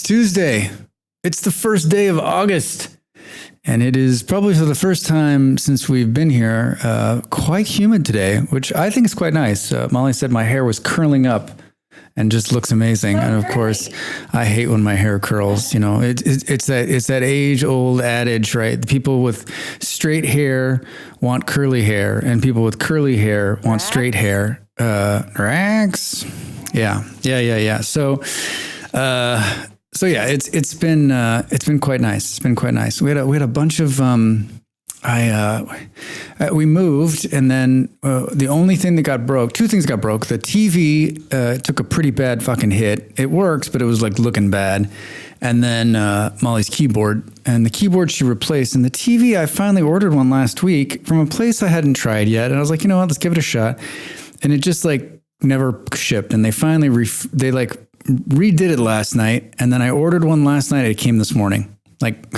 Tuesday. It's the first day of August, and it is probably for the first time since we've been here, quite humid today, which I think is quite nice. Molly said my hair was curling up and just looks amazing. And of course, I hate when my hair curls. You know, it's that age-old adage, right? The people with straight hair want curly hair, and people with curly hair want straight hair. Rags. Yeah. So yeah, it's been quite nice. It's been quite nice. We had a bunch of we moved, and then the only thing that got broke, two things got broke. The TV took a pretty bad fucking hit. It works, but it was like looking bad. And then Molly's keyboard, and the keyboard she replaced. And the TV, I finally ordered one last week from a place I hadn't tried yet. And I was like, you know what, let's give it a shot. And it just like never shipped. And they finally redid it last night, and then I ordered one last night. It came this morning. Like,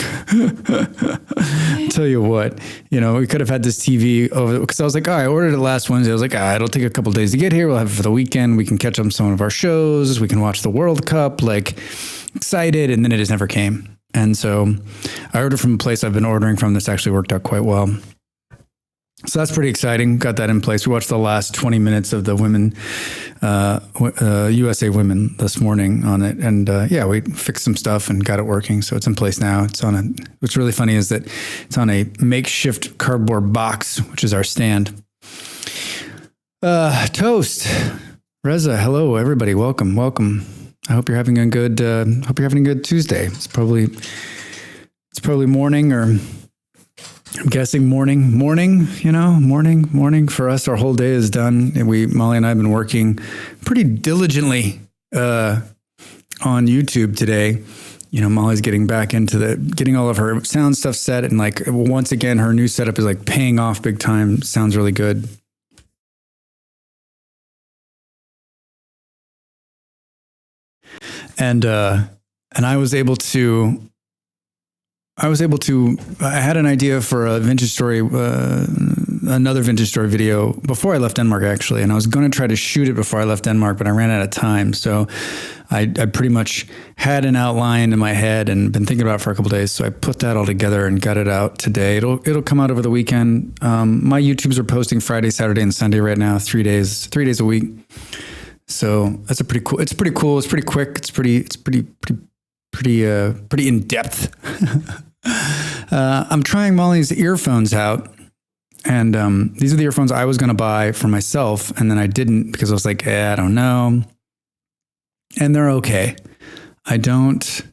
tell you what, you know, we could have had this TV over, because I was like, I ordered it last Wednesday. I was like, it'll take a couple days to get here. We'll have it for the weekend. We can catch up on some of our shows. We can watch the World Cup. Like, excited, and then it just never came. And so I ordered from a place I've been ordering from that's actually worked out quite well. So that's pretty exciting. Got that in place. We watched the last 20 minutes of the women, USA Women this morning on it. And we fixed some stuff and got it working. So it's in place now. What's really funny is that it's on a makeshift cardboard box, which is our stand. Toast. Reza, hello, everybody. Welcome. I hope you're having a good Tuesday. It's probably morning, or I'm guessing morning for us. Our whole day is done. And Molly and I have been working pretty diligently on YouTube today. You know, Molly's getting back into getting all of her sound stuff set. And like, once again, her new setup is like paying off big time. Sounds really good. And I had an idea for a vintage story, another vintage story video before I left Denmark, actually. And I was going to try to shoot it before I left Denmark, but I ran out of time. So I pretty much had an outline in my head and been thinking about it for a couple of days. So I put that all together and got it out today. It'll come out over the weekend. My YouTubes are posting Friday, Saturday, and Sunday right now, 3 days a week. So that's it's pretty cool. It's pretty quick. It's pretty in depth. I'm trying Molly's earphones out, and these are the earphones I was going to buy for myself, and then I didn't because I was like, I don't know. And they're okay. I don't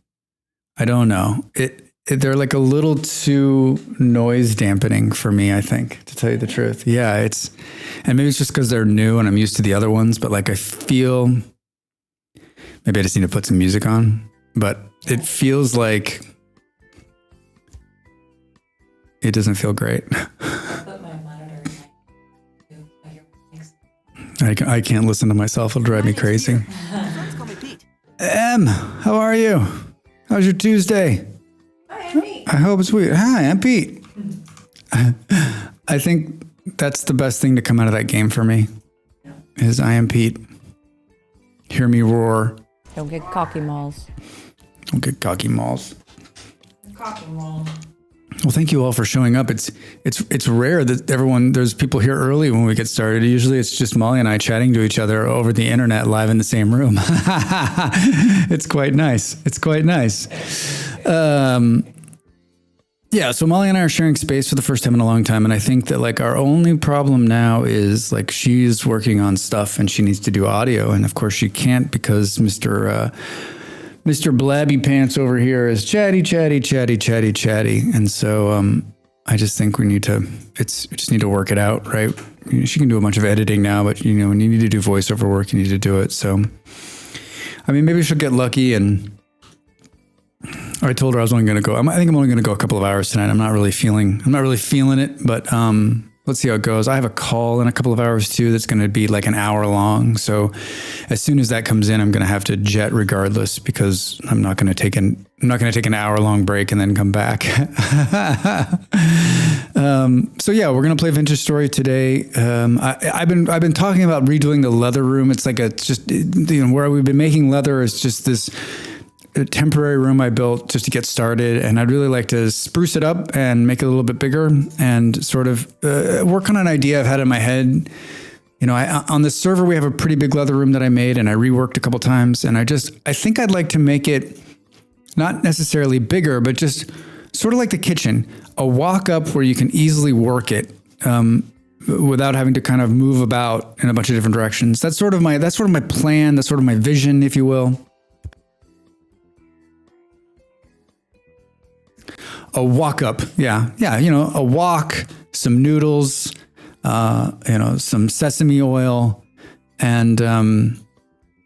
know. They're like a little too noise dampening for me, I think, to tell you the truth. Yeah, and maybe it's just because they're new and I'm used to the other ones, but like I feel, maybe I just need to put some music on, but it feels like it doesn't feel great. I can't listen to myself. It'll drive me crazy. Em, how are you? How's your Tuesday? Hi, I'm Pete. I hope it's weird. Hi, I'm Pete. I think that's the best thing to come out of that game for me. Yeah. Is I am Pete. Hear me roar. Don't get cocky malls. Don't get cocky malls. Cocky mall. Well, thank you all for showing up. It's rare that there's people here early when we get started. Usually it's just Molly and I chatting to each other over the internet live in the same room. It's quite nice. Yeah, so Molly and I are sharing space for the first time in a long time. And I think that like our only problem now is like she's working on stuff and she needs to do audio. And of course she can't because Mr. Blabby Pants over here is chatty. And so I just think we just need to work it out, right? She can do a bunch of editing now, but you know, when you need to do voiceover work, you need to do it. So, I mean, maybe she'll get lucky. And I told her I was only going to go. I think I'm only going to go a couple of hours tonight. I'm not really feeling it, but let's see how it goes. I have a call in a couple of hours too that's going to be like an hour long. So as soon as that comes in, I'm going to have to jet regardless because I'm not going to take an hour long break and then come back. So yeah, we're going to play Vintage Story today. I've been talking about redoing the leather room. It's like where we've been making leather is just this a temporary room I built just to get started, and I'd really like to spruce it up and make it a little bit bigger and sort of work on an idea I've had in my head. You know, on the server, we have a pretty big leather room that I made and I reworked a couple times. And I think I'd like to make it not necessarily bigger, but just sort of like the kitchen, a walk up where you can easily work it without having to kind of move about in a bunch of different directions. That's sort of my plan. That's sort of my vision, if you will. A walk up. Yeah. You know, a walk, some noodles, some sesame oil and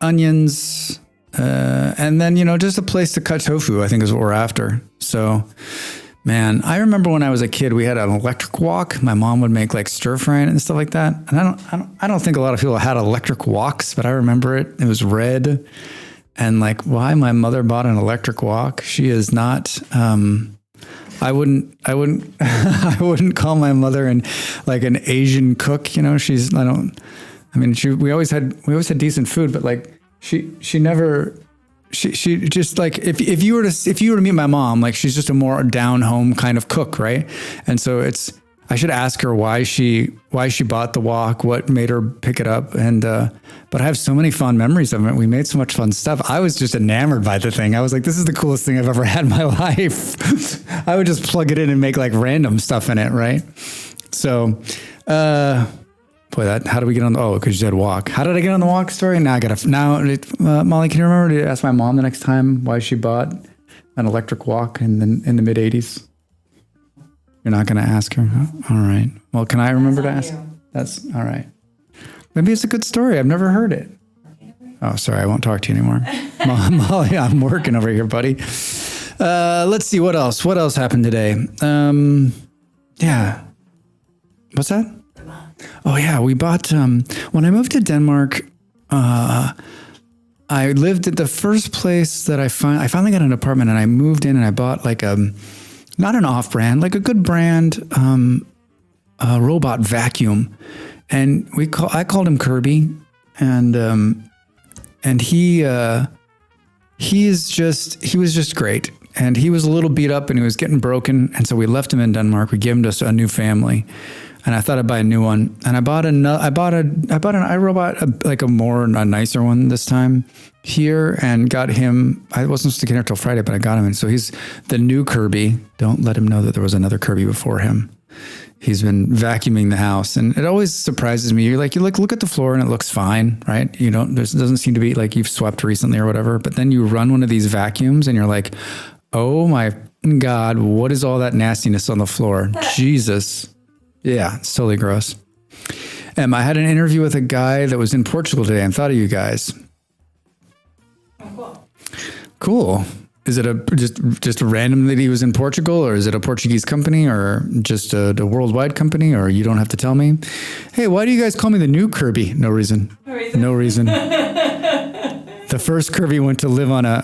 onions. And then, just a place to cut tofu, I think is what we're after. So, man, I remember when I was a kid, we had an electric wok. My mom would make like stir frying and stuff like that. And I don't think a lot of people had electric woks, but I remember it. It was red. And like, why my mother bought an electric wok? She is not, I wouldn't call my mother an Asian cook. We always had decent food, but like she just like, if you were to meet my mom, like she's just a more down home kind of cook. Right. And so I should ask her why she bought the wok, what made her pick it up. And, but I have so many fond memories of it. We made so much fun stuff. I was just enamored by the thing. I was like, this is the coolest thing I've ever had in my life. I would just plug it in and make like random stuff in it. Right. So, how do we get on because you said walk. How did I get on the walk story? Molly, can you remember to ask my mom the next time why she bought an electric wok in the mid 80s? You're not going to ask her? Huh? All right. Well, can I remember to ask? That's all right. Maybe it's a good story. I've never heard it. Oh, sorry. I won't talk to you anymore. Molly, I'm working over here, buddy. Let's see. What else? What else happened today? Yeah. What's that? Oh, yeah. We bought, when I moved to Denmark, I lived at the first place that I finally got an apartment, and I moved in and I bought like not an off-brand, like a good brand, robot vacuum. And I called him Kirby, and he was just great. And he was a little beat up and he was getting broken. And so we left him in Denmark. We gave him to a new family, and I thought I'd buy a new one. And I bought an iRobot, like a nicer one this time here, and got him. I wasn't supposed to get here till Friday, but I got him. And so he's the new Kirby. Don't let him know that there was another Kirby before him. He's been vacuuming the house, and it always surprises me. You look at the floor and it looks fine, right? There doesn't seem to be like you've swept recently or whatever, but then you run one of these vacuums and you're like, oh my God, what is all that nastiness on the floor? Jesus. Yeah, it's totally gross. I had an interview with a guy that was in Portugal today and thought of you guys. Oh, cool. Cool. Is it just random that he was in Portugal, or is it a Portuguese company, or just a worldwide company, or you don't have to tell me? Hey, why do you guys call me the new Kirby? No reason. No reason. The first Kirby went to live on a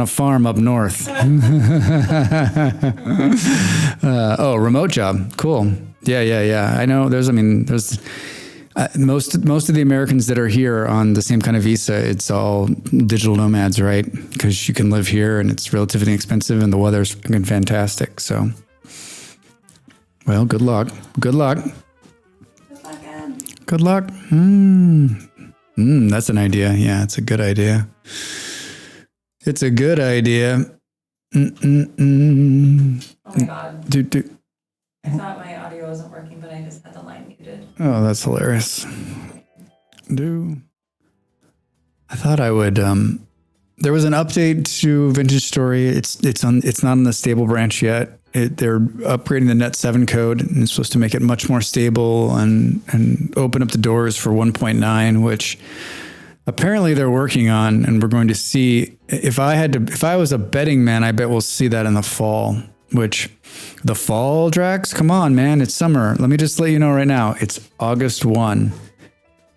farm up north. Remote job. Cool. Yeah. I know there's most of the Americans that are here on the same kind of visa, it's all digital nomads, right? Because you can live here and it's relatively inexpensive and the weather's fucking fantastic. So, well, good luck. Good luck. Good luck. That's an idea. Yeah, it's a good idea. It's a good idea. Oh my God. I thought my audio wasn't working, but I just had the line muted. Oh, that's hilarious. I thought I would. There was an update to Vintage Story. It's not on the stable branch yet. They're upgrading the Net 7 code, and it's supposed to make it much more stable and open up the doors for 1.9, which apparently they're working on. And we're going to see if I was a betting man, I bet we'll see that in the fall. Which the fall, Drax, come on, man, it's summer. Let me just let you know right now, it's August 1,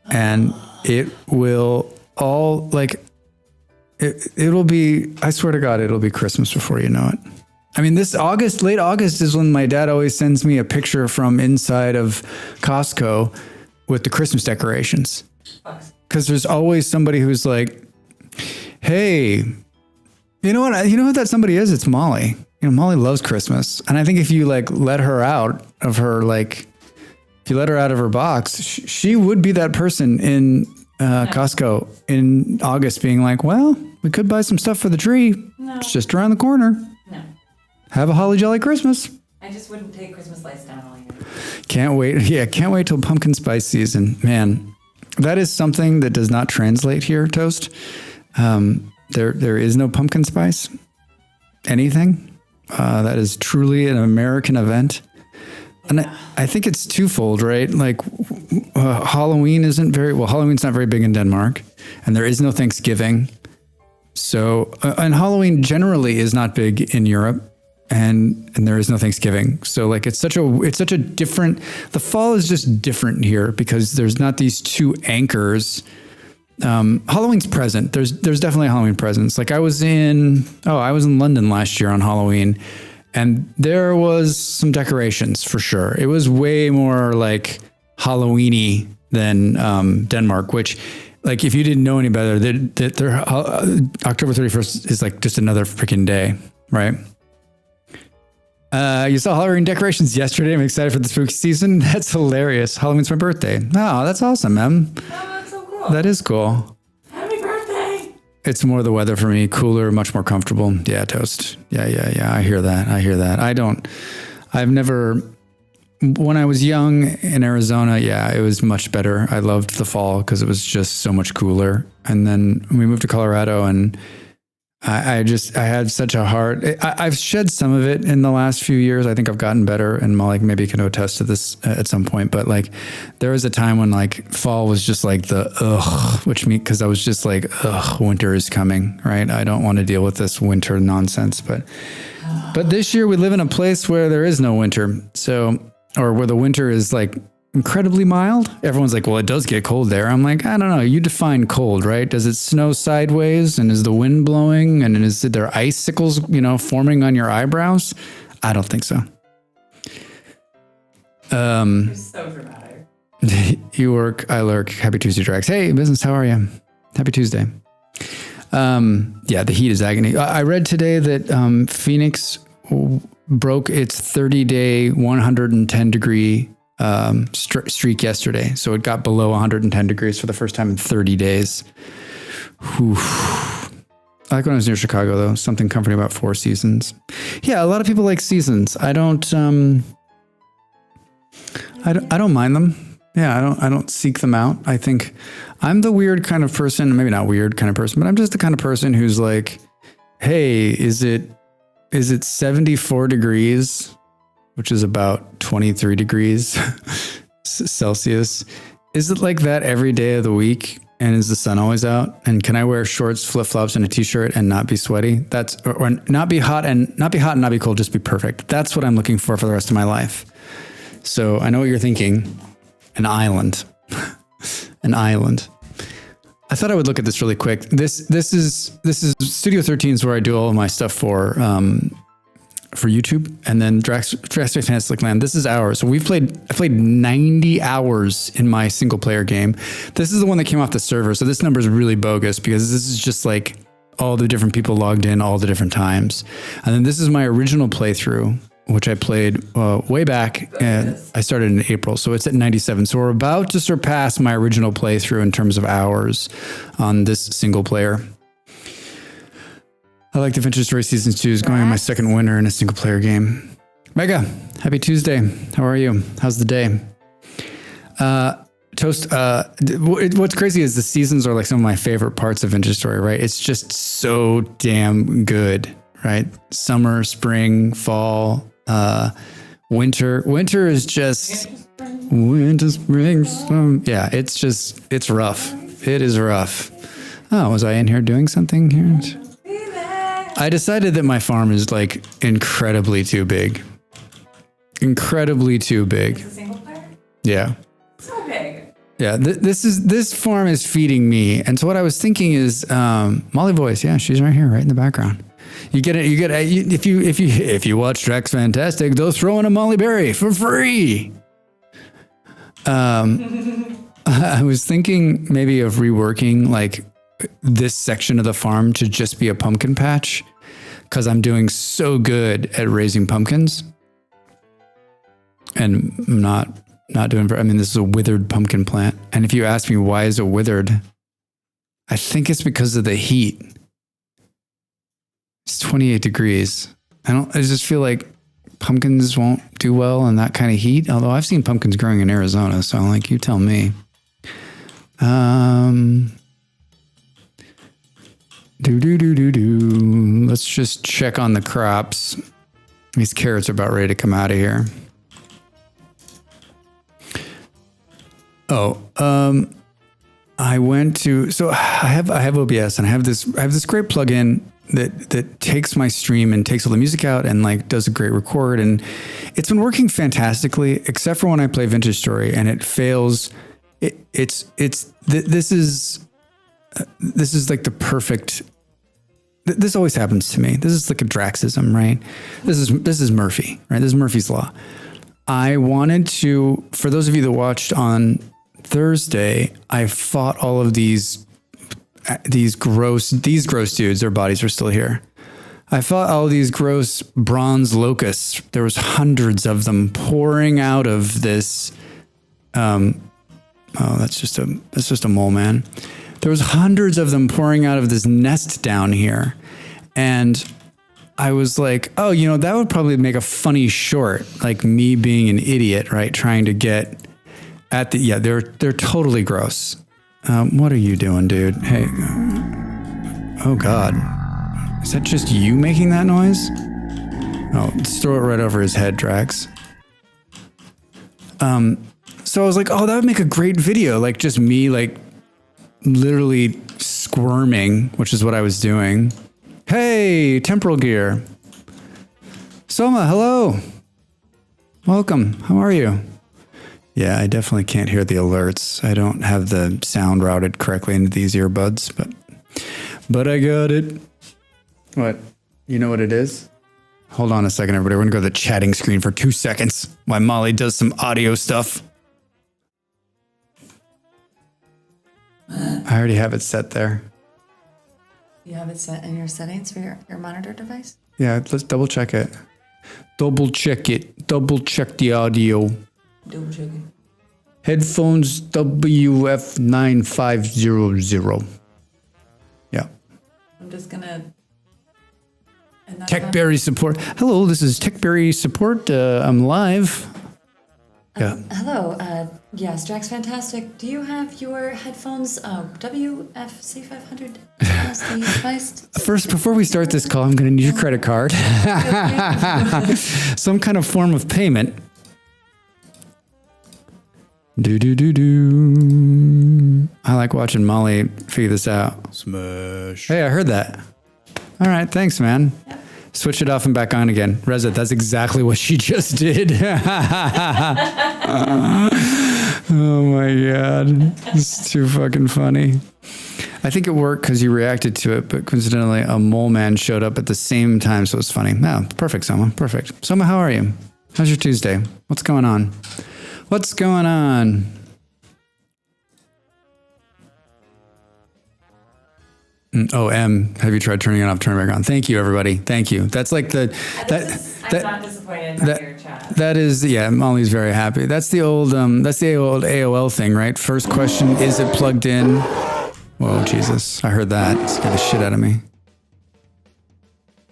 and it will all it'll be, I swear to God, it'll be Christmas before you know it. I mean, late August is when my dad always sends me a picture from inside of Costco with the Christmas decorations. Because there's always somebody who's like, hey, You know what? You know who that somebody is? It's Molly. You know, Molly loves Christmas. And I think if you like let her out of her, like, if you let her out of her box, she would be that person in Costco in August being like, well, we could buy some stuff for the tree. No. It's just around the corner. No. Have a holly jolly Christmas. I just wouldn't take Christmas lights down all year. Can't wait. Yeah, can't wait till pumpkin spice season. Man, that is something that does not translate here, Toast. There is no pumpkin spice. Anything. That is truly an American event. And I think it's twofold, right? Like Halloween's not very big in Denmark, and there is no Thanksgiving. So, and Halloween generally is not big in Europe, and there is no Thanksgiving. So like it's such a different, the fall is just different here because there's not these two anchors. Halloween's present. There's definitely a Halloween presence. Like I was in London last year on Halloween, and there was some decorations for sure. It was way more like Halloween-y than Denmark, which like if you didn't know any better, October 31st is like just another freaking day, right? You saw Halloween decorations yesterday. I'm excited for the spooky season. That's hilarious. Halloween's my birthday. Oh, that's awesome, man. Oh, that's so cool. That is cool. Happy birthday. It's more the weather for me. Cooler, much more comfortable. Yeah, Toast. Yeah. I hear that. When I was young in Arizona, yeah, it was much better. I loved the fall because it was just so much cooler. And then we moved to Colorado, and I had such a heart. I've shed some of it in the last few years. I think I've gotten better, and Malik maybe can attest to this at some point. But like, there was a time when like fall was just like because I was just like, winter is coming, right? I don't want to deal with this winter nonsense. But this year we live in a place where there is no winter, or where the winter is like incredibly mild. Everyone's like, well, it does get cold there. I'm like, I don't know. You define cold, right? Does it snow sideways, and is the wind blowing, and is there icicles, forming on your eyebrows? I don't think so. You're so dramatic. You work, I lurk. Happy Tuesday, Drax. Hey, business, how are you? Happy Tuesday. Yeah, the heat is agony. I read today that Phoenix broke its 30-day 110-degree streak yesterday. So it got below 110 degrees for the first time in 30 days. Whew. I like when I was near Chicago, though. Something comforting about four seasons. Yeah, a lot of people like seasons. I don't mind them. Yeah, I don't seek them out. I think I'm the weird kind of person, maybe not weird kind of person, but I'm just the kind of person who's like, hey, is it 74 degrees, which is about 23 degrees Celsius? Is it like that every day of the week? And is the sun always out? And can I wear shorts, flip-flops, and a t-shirt and not be sweaty? Or not be hot and not be cold, just be perfect. That's what I'm looking for the rest of my life. So I know what you're thinking. An island. An island. I thought I would look at this really quick. This is Studio 13 is where I do all of my stuff for YouTube, and then Drastic Fantastic Land. This is ours. So I played 90 hours in my single player game. This is the one that came off the server. So this number is really bogus because this is just like all the different people logged in all the different times. And then this is my original playthrough, which I played way back, and I started in April. So it's at 97. So we're about to surpass my original playthrough in terms of hours on this single player. I like Adventure Story Season 2 is going on my second winter in a single player game. Mega, happy Tuesday. How are you? How's the day? Toast, what's crazy is the seasons are like some of my favorite parts of Adventure Story, right? It's just so damn good, right? Summer, spring, fall, winter. Winter is just winter, spring, summer. Yeah, it's rough. It is rough. Oh, was I in here doing something here? I decided that my farm is like incredibly too big. Incredibly too big. It's a single player? Yeah. So big. Yeah, this farm is feeding me. And so what I was thinking is, Molly Voice, yeah, she's right here, right in the background. You get it. If you watch Drax Fantastic, they'll throw in a Molly Berry for free. I was thinking maybe of reworking like this section of the farm to just be a pumpkin patch, because I'm doing so good at raising pumpkins. And I'm not doing very, I mean, this is a withered pumpkin plant. And if you ask me why is it withered, I think it's because of the heat. It's 28 degrees. I just feel like pumpkins won't do well in that kind of heat. Although I've seen pumpkins growing in Arizona, so like you tell me. Let's just check on the crops. These carrots are about ready to come out of here. I went to, so I have OBS and I have this great plugin that takes my stream and takes all the music out and like does a great record, and it's been working fantastically except for when I play Vintage Story and it fails. This is like the perfect. This always happens to me. This is like a Draxism, right? This is Murphy, right? This is Murphy's Law. I wanted to, for those of you that watched on Thursday, I fought all of these gross dudes. Their bodies are still here. I fought all these gross bronze locusts. There was hundreds of them pouring out of this. That's just a mole, man. There was hundreds of them pouring out of this nest down here, and I was like, oh, that would probably make a funny short, like me being an idiot, right? Trying to get at they're totally gross. What are you doing, dude? Hey, oh God, is that just you making that noise? Oh, let's throw it right over his head, Drax. So I was like, oh, that would make a great video. Like just me, like literally squirming, which is what I was doing. Hey, Temporal Gear. Soma, hello. Welcome. How are you? Yeah, I definitely can't hear the alerts. I don't have the sound routed correctly into these earbuds, but I got it. What? You know what it is? Hold on a second, everybody. We're going to go to the chatting screen for 2 seconds while Molly does some audio stuff. I already have it set there. You have it set in your settings for your monitor device? Yeah, let's double check it. Double check it. Double check the audio. Double checking. Headphones WF9500. Yeah. I'm just gonna. TechBerry support. Hello, this is TechBerry support. I'm live. Yeah. Hello. Yes, Drax Fantastic. Do you have your headphones WFC500 as the device? First, before we start this call, I'm going to need your credit card. Some kind of form of payment. I like watching Molly figure this out. Smash. Hey, I heard that. All right, thanks, man. Yep. Switch it off and back on again. Reza, that's exactly what she just did. Oh my God. It's too fucking funny. I think it worked because you reacted to it, but coincidentally, a mole man showed up at the same time, so it's funny. No, perfect, Soma. Perfect. Soma, how are you? How's your Tuesday? What's going on? What's going on? Oh, have you tried turning it off, turning it back on? Thank you, everybody. Thank you. That's like I'm not disappointed by your chat. That is, yeah, Molly's very happy. That's the old AOL thing, right? First question, is it plugged in? Whoa, Jesus. I heard that. It scared the shit out of me.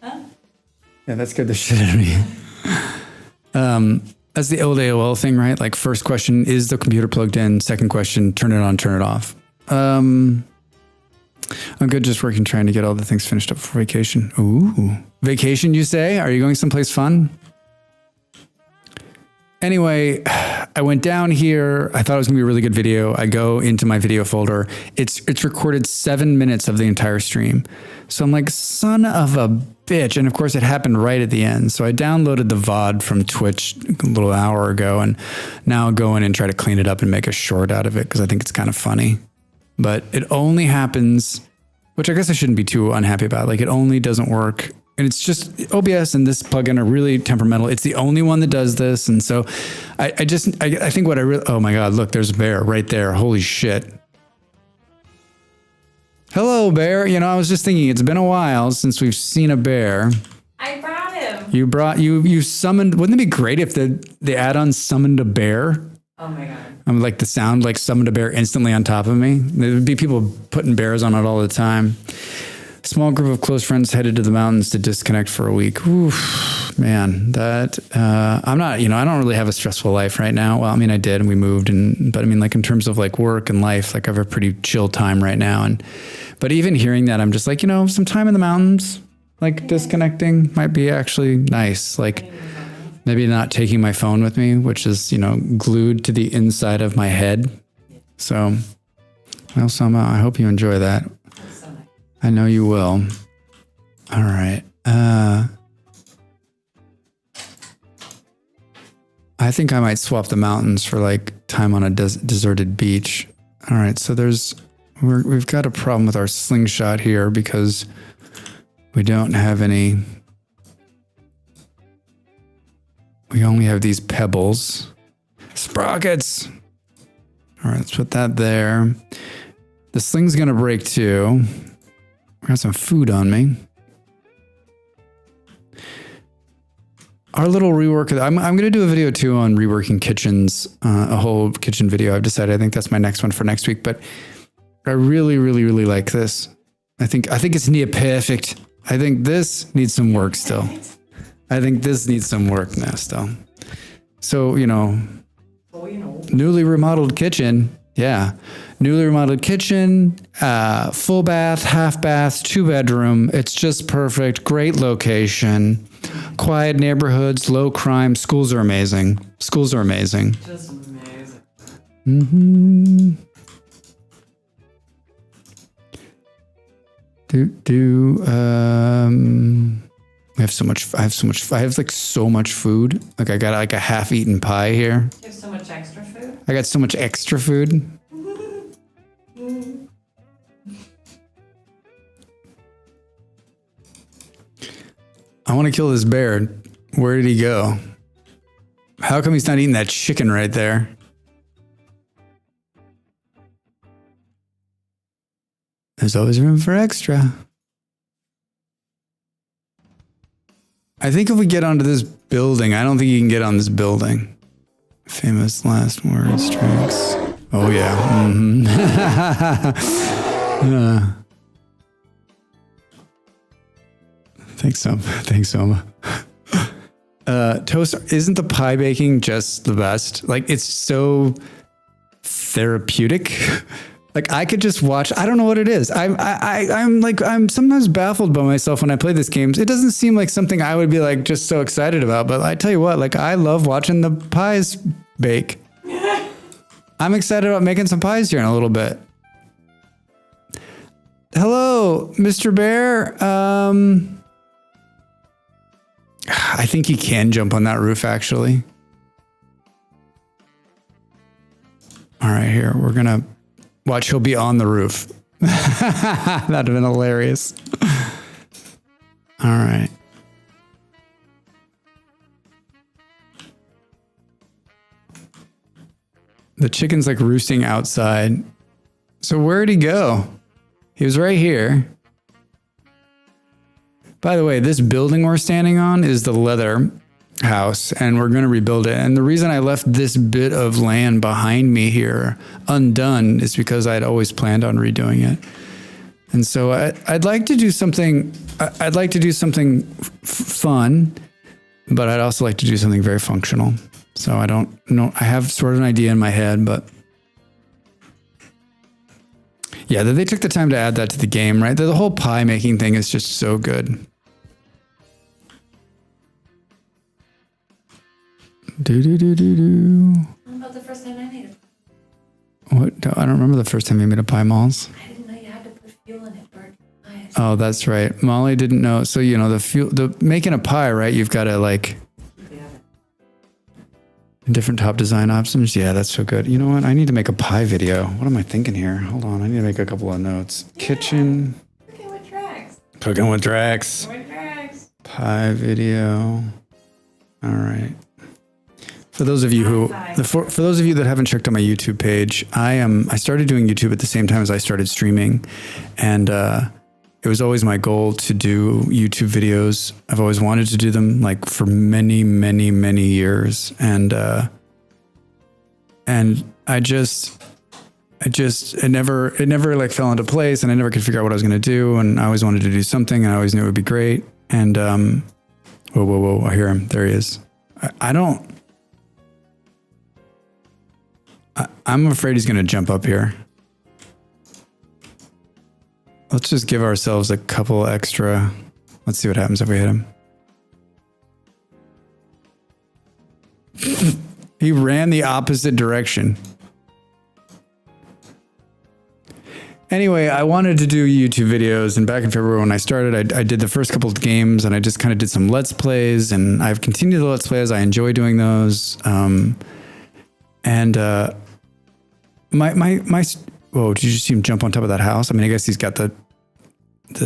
Huh? Yeah, that scared the shit out of me. That's the old AOL thing, right? Like first question, is the computer plugged in? Second question, turn it on, turn it off. I'm good, just working, trying to get all the things finished up for vacation. Ooh, vacation, you say? Are you going someplace fun? Anyway, I went down here. I thought it was gonna be a really good video. I go into my video folder. It's recorded 7 minutes of the entire stream. So I'm like, son of a bitch. And of course it happened right at the end. So I downloaded the VOD from Twitch a little hour ago and now I'll go in and try to clean it up and make a short out of it because I think it's kind of funny. But it only happens, which I guess I shouldn't be too unhappy about. Like it only doesn't work. And it's just OBS and this plugin are really temperamental. It's the only one that does this. And so I think what I really, oh my God, look, there's a bear right there. Holy shit. Hello, bear. You know, I was just thinking it's been a while since we've seen a bear. You summoned. Wouldn't it be great if the add-on summoned a bear? Oh my God. I'm like the sound like summoned a bear instantly on top of me. There would be people putting bears on it all the time. Small group of close friends headed to the mountains to disconnect for a week. Oof, man, that I'm not. I don't really have a stressful life right now. Well, I mean, I did, and we moved, but I mean, like in terms of like work and life, like I have a pretty chill time right now. But even hearing that, I'm just like, some time in the mountains, like disconnecting might be actually nice. Like maybe not taking my phone with me, which is, glued to the inside of my head. So, well, Soma, I hope you enjoy that. I know you will. All right. I think I might swap the mountains for like time on a deserted beach. All right. So we've got a problem with our slingshot here because we don't have any. We only have these pebbles. Sprockets. All right. Let's put that there. The sling's going to break too. I got some food on me. Our little rework. I'm going to do a video too on reworking kitchens, a whole kitchen video. I've decided. I think that's my next one for next week. But I really, really, really like this. I think it's near perfect. I think this needs some work still. I think this needs some work now still. So newly remodeled kitchen. Yeah. Newly remodeled kitchen, full bath, half bath, 2-bedroom. It's just perfect. Great location. Quiet neighborhoods, low crime. Schools are amazing. Just amazing. Mm-hmm. I have so much. I have like so much food. Like I got like a half-eaten pie here. You have so much extra food? I got so much extra food. I want to kill this bear. Where did he go? How come he's not eating that chicken right there? There's always room for extra. I think if we get onto this building, I don't think you can get on this building. Famous last words, tricks. Oh yeah. Mm-hmm. Thanks, Soma. Toast, isn't the pie baking just the best? Like it's so therapeutic. Like I could just watch. I don't know what it is. I'm sometimes baffled by myself when I play this game. It doesn't seem like something I would be like just so excited about. But I tell you what, like I love watching the pies bake. I'm excited about making some pies here in a little bit. Hello, Mr. Bear. I think he can jump on that roof actually. All right, here we're gonna. Watch, he'll be on the roof. That'd have been hilarious. All right. The chicken's like roosting outside. So where'd he go? He was right here. By the way, this building we're standing on is the leather house, and we're going to rebuild it. And the reason I left this bit of land behind me here undone is because I'd always planned on redoing it. And so I'd like to do something. I'd like to do something fun, but I'd also like to do something very functional. So I don't know. I have sort of an idea in my head, but yeah, they took the time to add that to the game, right? The whole pie making thing is just so good. What about the first time I made it? What? I don't remember the first time you made a pie, Malls. I didn't know you had to put fuel in it, Bert. Oh, that's right. Molly didn't know. So, the making a pie, right? You've got to like different top design options. Yeah, that's so good. You know what? I need to make a pie video. What am I thinking here? Hold on. I need to make a couple of notes. Yeah. Kitchen. Cooking with Drax. Cooking with Drax. Pie video. All right. For those of you for those of you that haven't checked out my YouTube page, I started doing YouTube at the same time as I started streaming, and it was always my goal to do YouTube videos. I've always wanted to do them like for many, many, many years. And it never like fell into place, and I never could figure out what I was going to do. And I always wanted to do something, and I always knew it would be great. And, whoa, I hear him. There he is. I'm afraid he's going to jump up here. Let's just give ourselves a couple extra. Let's see what happens if we hit him. He ran the opposite direction. Anyway, I wanted to do YouTube videos, and back in February when I started, I did the first couple of games, and I just kind of did some Let's Plays, and I've continued the Let's Plays. I enjoy doing those. Whoa, did you see him jump on top of that house? I mean, I guess he's got the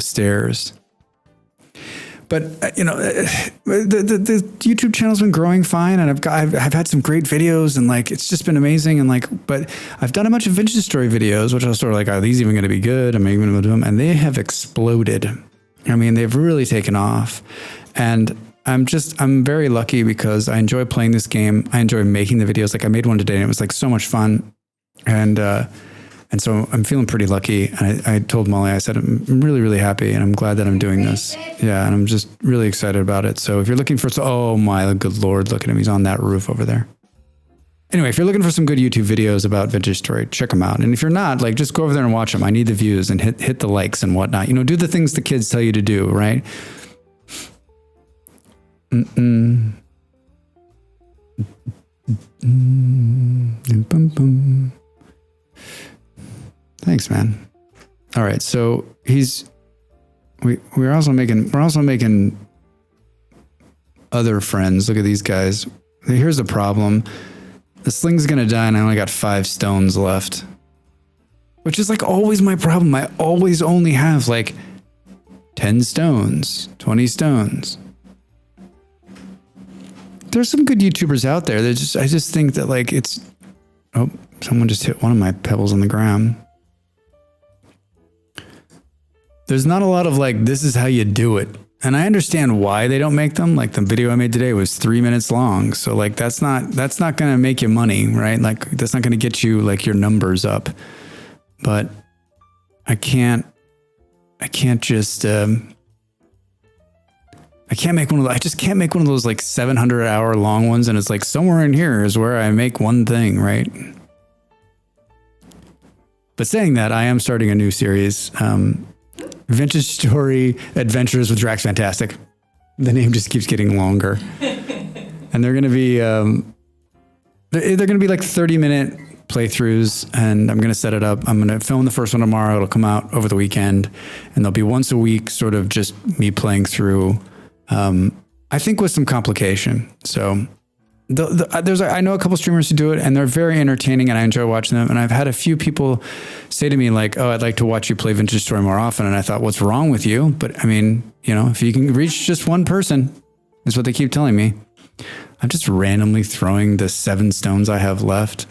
stairs. But the YouTube channel's been growing fine, and I've had some great videos, and like it's just been amazing, and like, but I've done a bunch of vintage story videos, which I was sort of like, are these even going to be good? Am I even going to do them? And they have exploded. I mean, they've really taken off, and I'm very lucky because I enjoy playing this game. I enjoy making the videos. Like I made one today, and it was like so much fun, and so I'm feeling pretty lucky. And I told Molly, I said, I'm really, really happy, and I'm glad that I'm doing this. Yeah, and I'm just really excited about it. So if you're looking for, oh my good Lord, look at him. He's on that roof over there. Anyway, if you're looking for some good YouTube videos about vintage story, check them out. And if you're not, like, just go over there and watch them. I need the views, and hit the likes and whatnot. Do the things the kids tell you to do, right? Thanks, man. All right, so we're also making other friends. Look at these guys. Here's the problem. The sling's gonna die, and I only got 5 stones left, which is like always my problem. I always only have like 10 stones, 20 stones. There's some good YouTubers out there. I just think that like it's. Oh, someone just hit one of my pebbles on the ground. There's not a lot of like, this is how you do it. And I understand why they don't make them. Like the video I made today was 3 minutes long. So like, that's not going to make you money, right? Like that's not going to get you like your numbers up. But I can't just, I just can't make one of those like 700-hour long ones. And it's like somewhere in here is where I make one thing, right? But saying that, I am starting a new series, Vintage Story Adventures with Drax Fantastic. The name just keeps getting longer. And they're going to be, they're going to be like 30-minute playthroughs, and I'm going to set it up. I'm going to film the first one tomorrow. It'll come out over the weekend, and they'll be once a week, sort of just me playing through, I think with some complication. So I know a couple streamers who do it, and they're very entertaining, and I enjoy watching them. And I've had a few people say to me like, "Oh, I'd like to watch you play Vintage Story more often." And I thought, "What's wrong with you?" But I mean, if you can reach just one person, is what they keep telling me. I'm just randomly throwing the 7 stones I have left.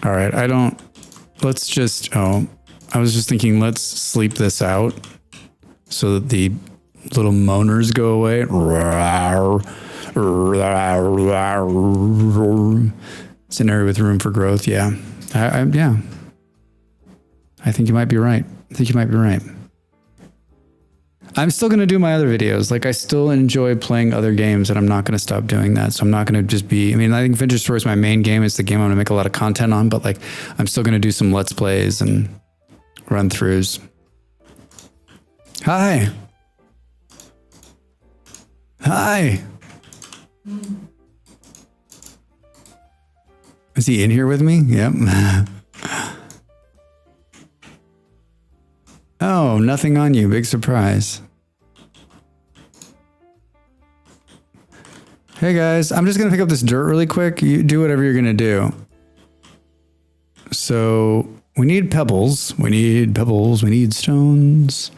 All right, I was just thinking, let's sleep this out so that the little moaners go away. It's an area with room for growth. Yeah. I think you might be right. I'm still going to do my other videos. Like I still enjoy playing other games, and I'm not going to stop doing that. So I'm not going to just be, I think Vintage Story is my main game. It's the game I'm going to make a lot of content on, but like I'm still going to do some Let's Plays and run throughs. Hi. Is he in here with me? Yep. Oh, nothing on you. Big surprise. Hey guys, I'm just going to pick up this dirt really quick. You do whatever you're going to do. So we need pebbles. We need stones.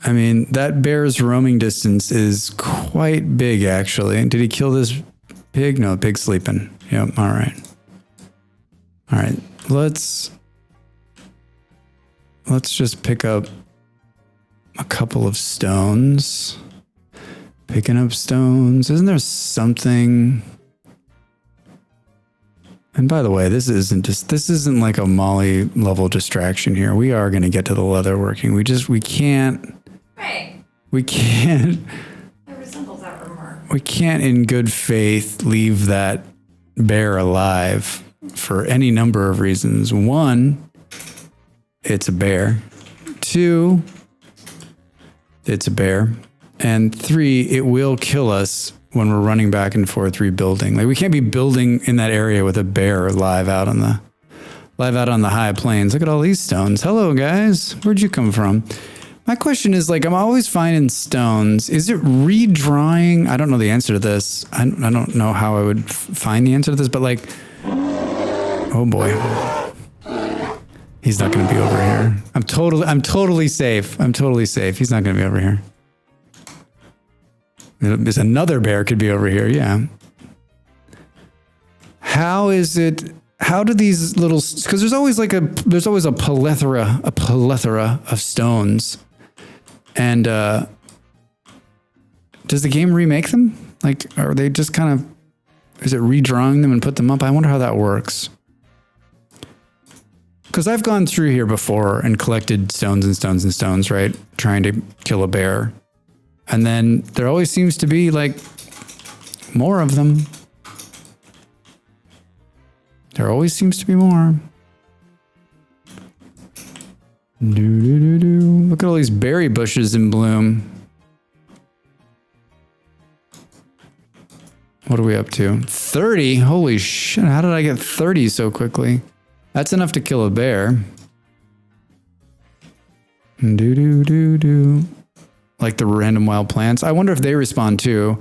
That bear's roaming distance is quite big, actually. Did he kill this pig? No, pig's sleeping. Yep, all right. Let's let's just pick up a couple of stones. Picking up stones. Isn't there something? And by the way, this isn't like a Molly level distraction here. We are going to get to the leather working. We can't. Right. We can't. It resembles that remark. We can't in good faith leave that bear alive for any number of reasons. One, it's a bear. Two, it's a bear. And three, it will kill us when we're running back and forth rebuilding. Like we can't be building in that area with a bear live out on the high plains. Look at all these stones. Hello guys. Where'd you come from? My question is like, I'm always finding stones. Is it redrawing? I don't know the answer to this. I don't know how I would find the answer to this, but like, oh boy. He's not going to be over here. I'm totally safe. I'm totally safe. He's not going to be over here. There's another bear could be over here. Yeah. How do these little, because there's always a plethora of stones. And does the game remake them? Like, are they just kind of, is it redrawing them and put them up? I wonder how that works. Because I've gone through here before and collected stones and stones and stones, right? Trying to kill a bear. And then there always seems to be like more of them. There always seems to be more. Look at all these berry bushes in bloom. What are we up to? 30? Holy shit, how did I get 30 so quickly? That's enough to kill a bear. Like the random wild plants. I wonder if they respond too.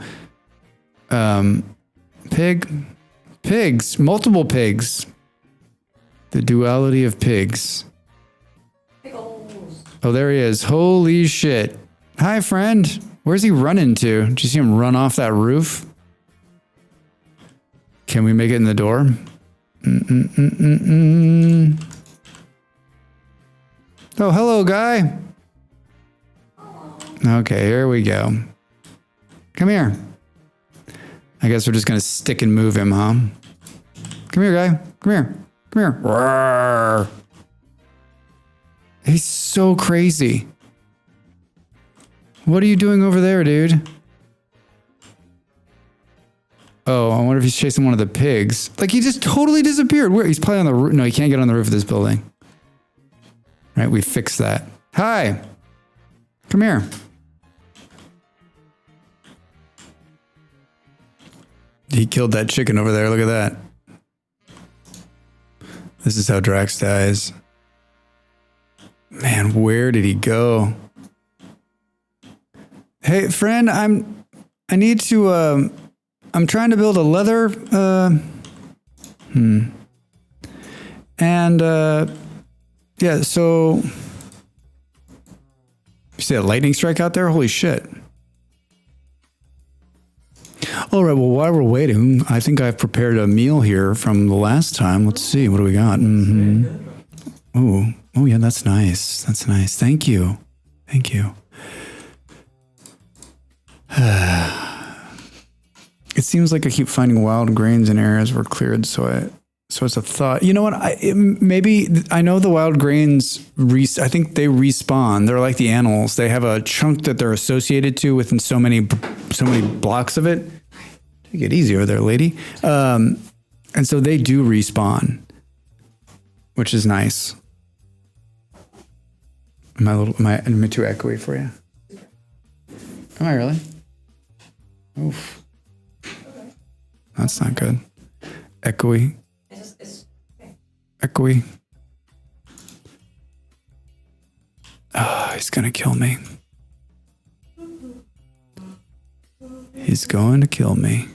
Pigs, multiple pigs. The duality of pigs. Pickles. Oh, there he is. Holy shit. Hi, friend. Where's he running to? Did you see him run off that roof? Can we make it in the door? Oh, hello, guy. Okay, here we go. Come here. I guess we're just going to stick and move him, huh? Come here, guy. Come here. Come here. Roar. He's so crazy. What are you doing over there, dude? Oh, I wonder if he's chasing one of the pigs. Like, he just totally disappeared. Where? He's probably on the roof. No, he can't get on the roof of this building. Right, we fixed that. Hi. Come here. He killed that chicken over there. Look at that. This is how Drax dies. Man, where did he go? Hey, friend, I'm trying to build a leather, And, yeah, so, you see a lightning strike out there? Holy shit. All right, well, while we're waiting, I think I've prepared a meal here from the last time. Let's see, what do we got? Oh, yeah, that's nice. That's nice. Thank you. Thank you. It seems like I keep finding wild grains in areas were cleared, so it's a thought. You know what? Maybe I know the wild grains. I think they respawn. They're like the animals. They have a chunk that they're associated to within so many blocks of it. Take it easy over there, lady. And so they do respawn, which is nice. Am I too echoey for you? Am I really? Oof. That's not good. Echoey. Echoey. Oh, he's gonna kill me. He's going to kill me.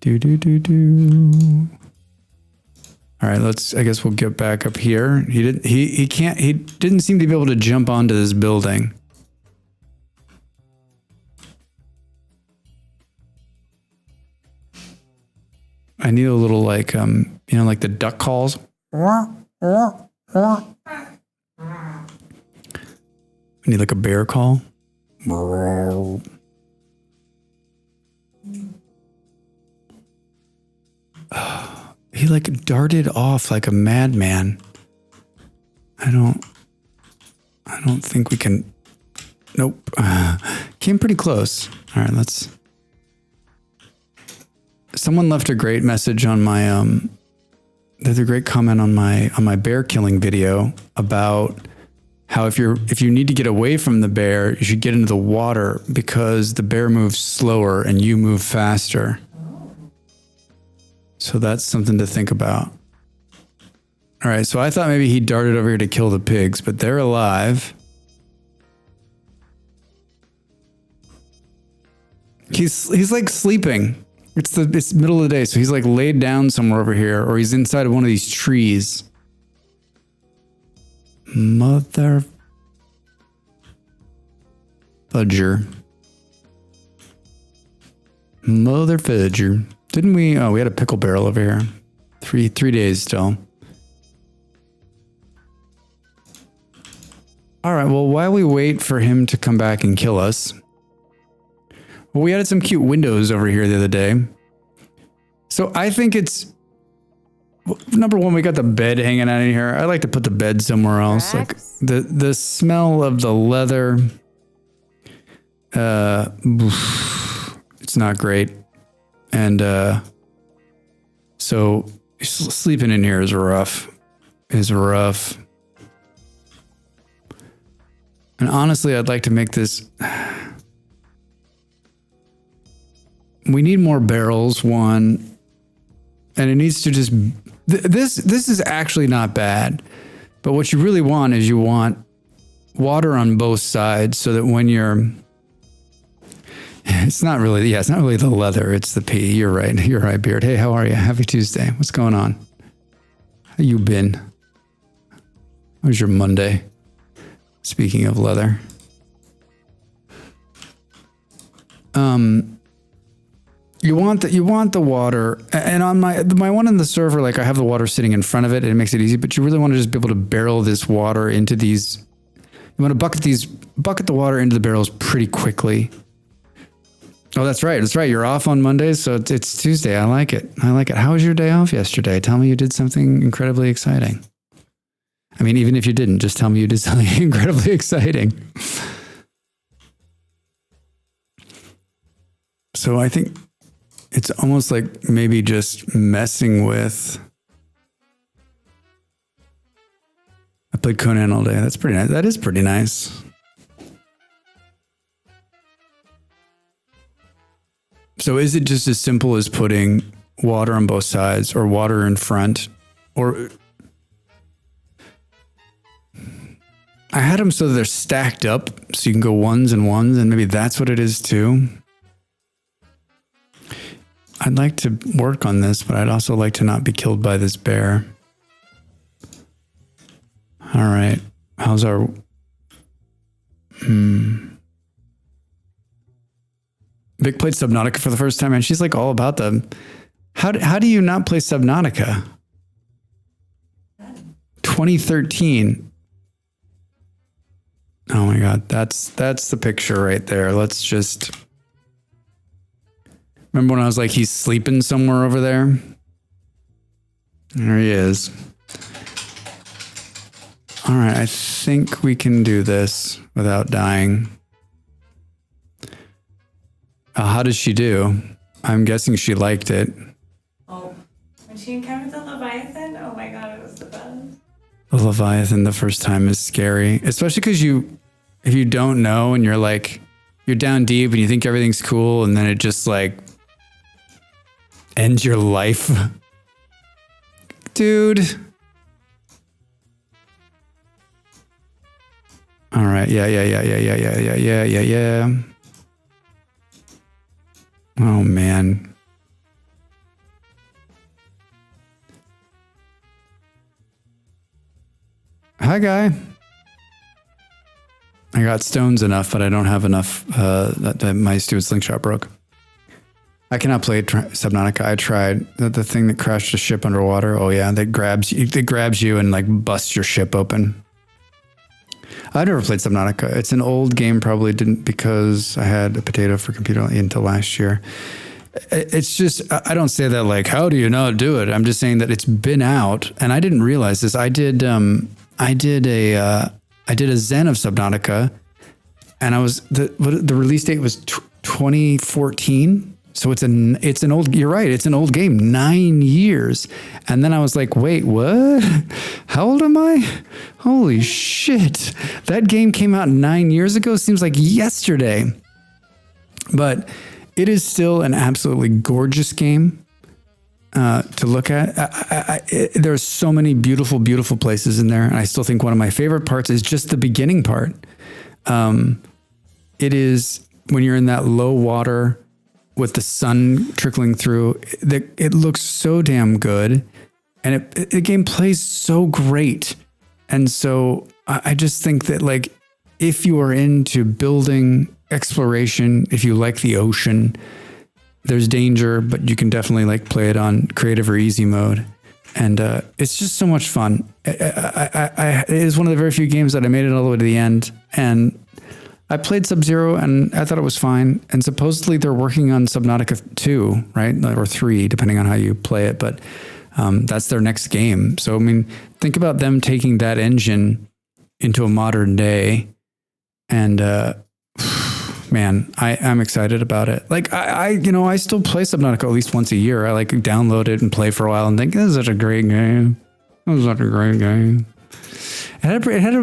Do. All right, I guess we'll get back up here. He didn't seem to be able to jump onto this building. I need a little like like the duck calls. I need like a bear call. He like darted off like a madman. I don't think we can. Nope. Came pretty close. All right, let's. Someone left a great message on my there's a great comment on my bear killing video about how if you need to get away from the bear, you should get into the water because the bear moves slower and you move faster. So that's something to think about. All right, so I thought maybe he darted over here to kill the pigs, but they're alive. He's like sleeping. It's middle of the day, so he's like laid down somewhere over here, or he's inside of one of these trees. Mother fudger. Mother fudger. Didn't we? Oh, we had a pickle barrel over here. Three days still. All right, well, while we wait for him to come back and kill us, well, we added some cute windows over here the other day. So I think it's, number one, we got the bed hanging out in here. I like to put the bed somewhere else. Like the smell of the leather, it's not great. And so sleeping in here is rough. And honestly, I'd like to make this. We need more barrels, one, and it needs to just. This is actually not bad, but what you really want is you want water on both sides so that when you're. It's not really the leather, it's the pee. You're right, Beard. Hey, how are you? Happy Tuesday. What's going on? How you been? How was your Monday? Speaking of leather. You want the water, and on my one in the server, like I have the water sitting in front of it and it makes it easy, but you really want to just be able to barrel this water into these. You want to bucket the water into the barrels pretty quickly. Oh, that's right. You're off on Mondays, so it's Tuesday. I like it. How was your day off yesterday? Tell me you did something incredibly exciting. I mean, even if you didn't, just tell me you did something incredibly exciting. So I think it's almost like maybe just messing with. I played Conan all day. That's pretty nice. That is pretty nice. So is it just as simple as putting water on both sides or water in front? Or I had them so they're stacked up so you can go ones and ones, and maybe that's what it is too. I'd like to work on this, but I'd also like to not be killed by this bear. All right. How's our... Vic played Subnautica for the first time, and she's like all about them. How do you not play Subnautica? 2013. Oh my God, that's the picture right there. Let's just... Remember when I was like, he's sleeping somewhere over there? There he is. All right, I think we can do this without dying. How did she do? I'm guessing she liked it. Oh, when she encountered the Leviathan, oh my God, it was the best. The Leviathan the first time is scary, especially because if you don't know and you're like, you're down deep and you think everything's cool and then it just like ends your life. Dude. All right. Yeah. Oh, man. Hi, guy. I got stones enough, but I don't have enough. That my stupid slingshot broke. I cannot play Subnautica. I tried the thing that crashed a ship underwater. Oh yeah, that grabs you and like busts your ship open. I've never played Subnautica. It's an old game, probably didn't because I had a potato for computer until last year. It's just, I don't say that like, how do you not do it? I'm just saying that it's been out and I didn't realize this. I did a Zen of Subnautica and the release date was 2014. So it's an old, you're right. It's an old game, 9 years. And then I was like, wait, what? How old am I? Holy shit. That game came out 9 years ago. Seems like yesterday, but it is still an absolutely gorgeous game to look at. There's so many beautiful, beautiful places in there. And I still think one of my favorite parts is just the beginning part. It is when you're in that low water with the sun trickling through, it looks so damn good. And the game plays so great. And so I just think that like, if you are into building exploration, if you like the ocean, there's danger, but you can definitely like play it on creative or easy mode. And it's just so much fun. It is one of the very few games that I made it all the way to the end. And I played Sub-Zero and I thought it was fine. And supposedly they're working on Subnautica 2, right? Or 3, depending on how you play it. But that's their next game. So, I mean, think about them taking that engine into a modern day. And man, I'm excited about it. Like I still play Subnautica at least once a year. I like download it and play for a while and think, this is such a great game. This is such a great game. It had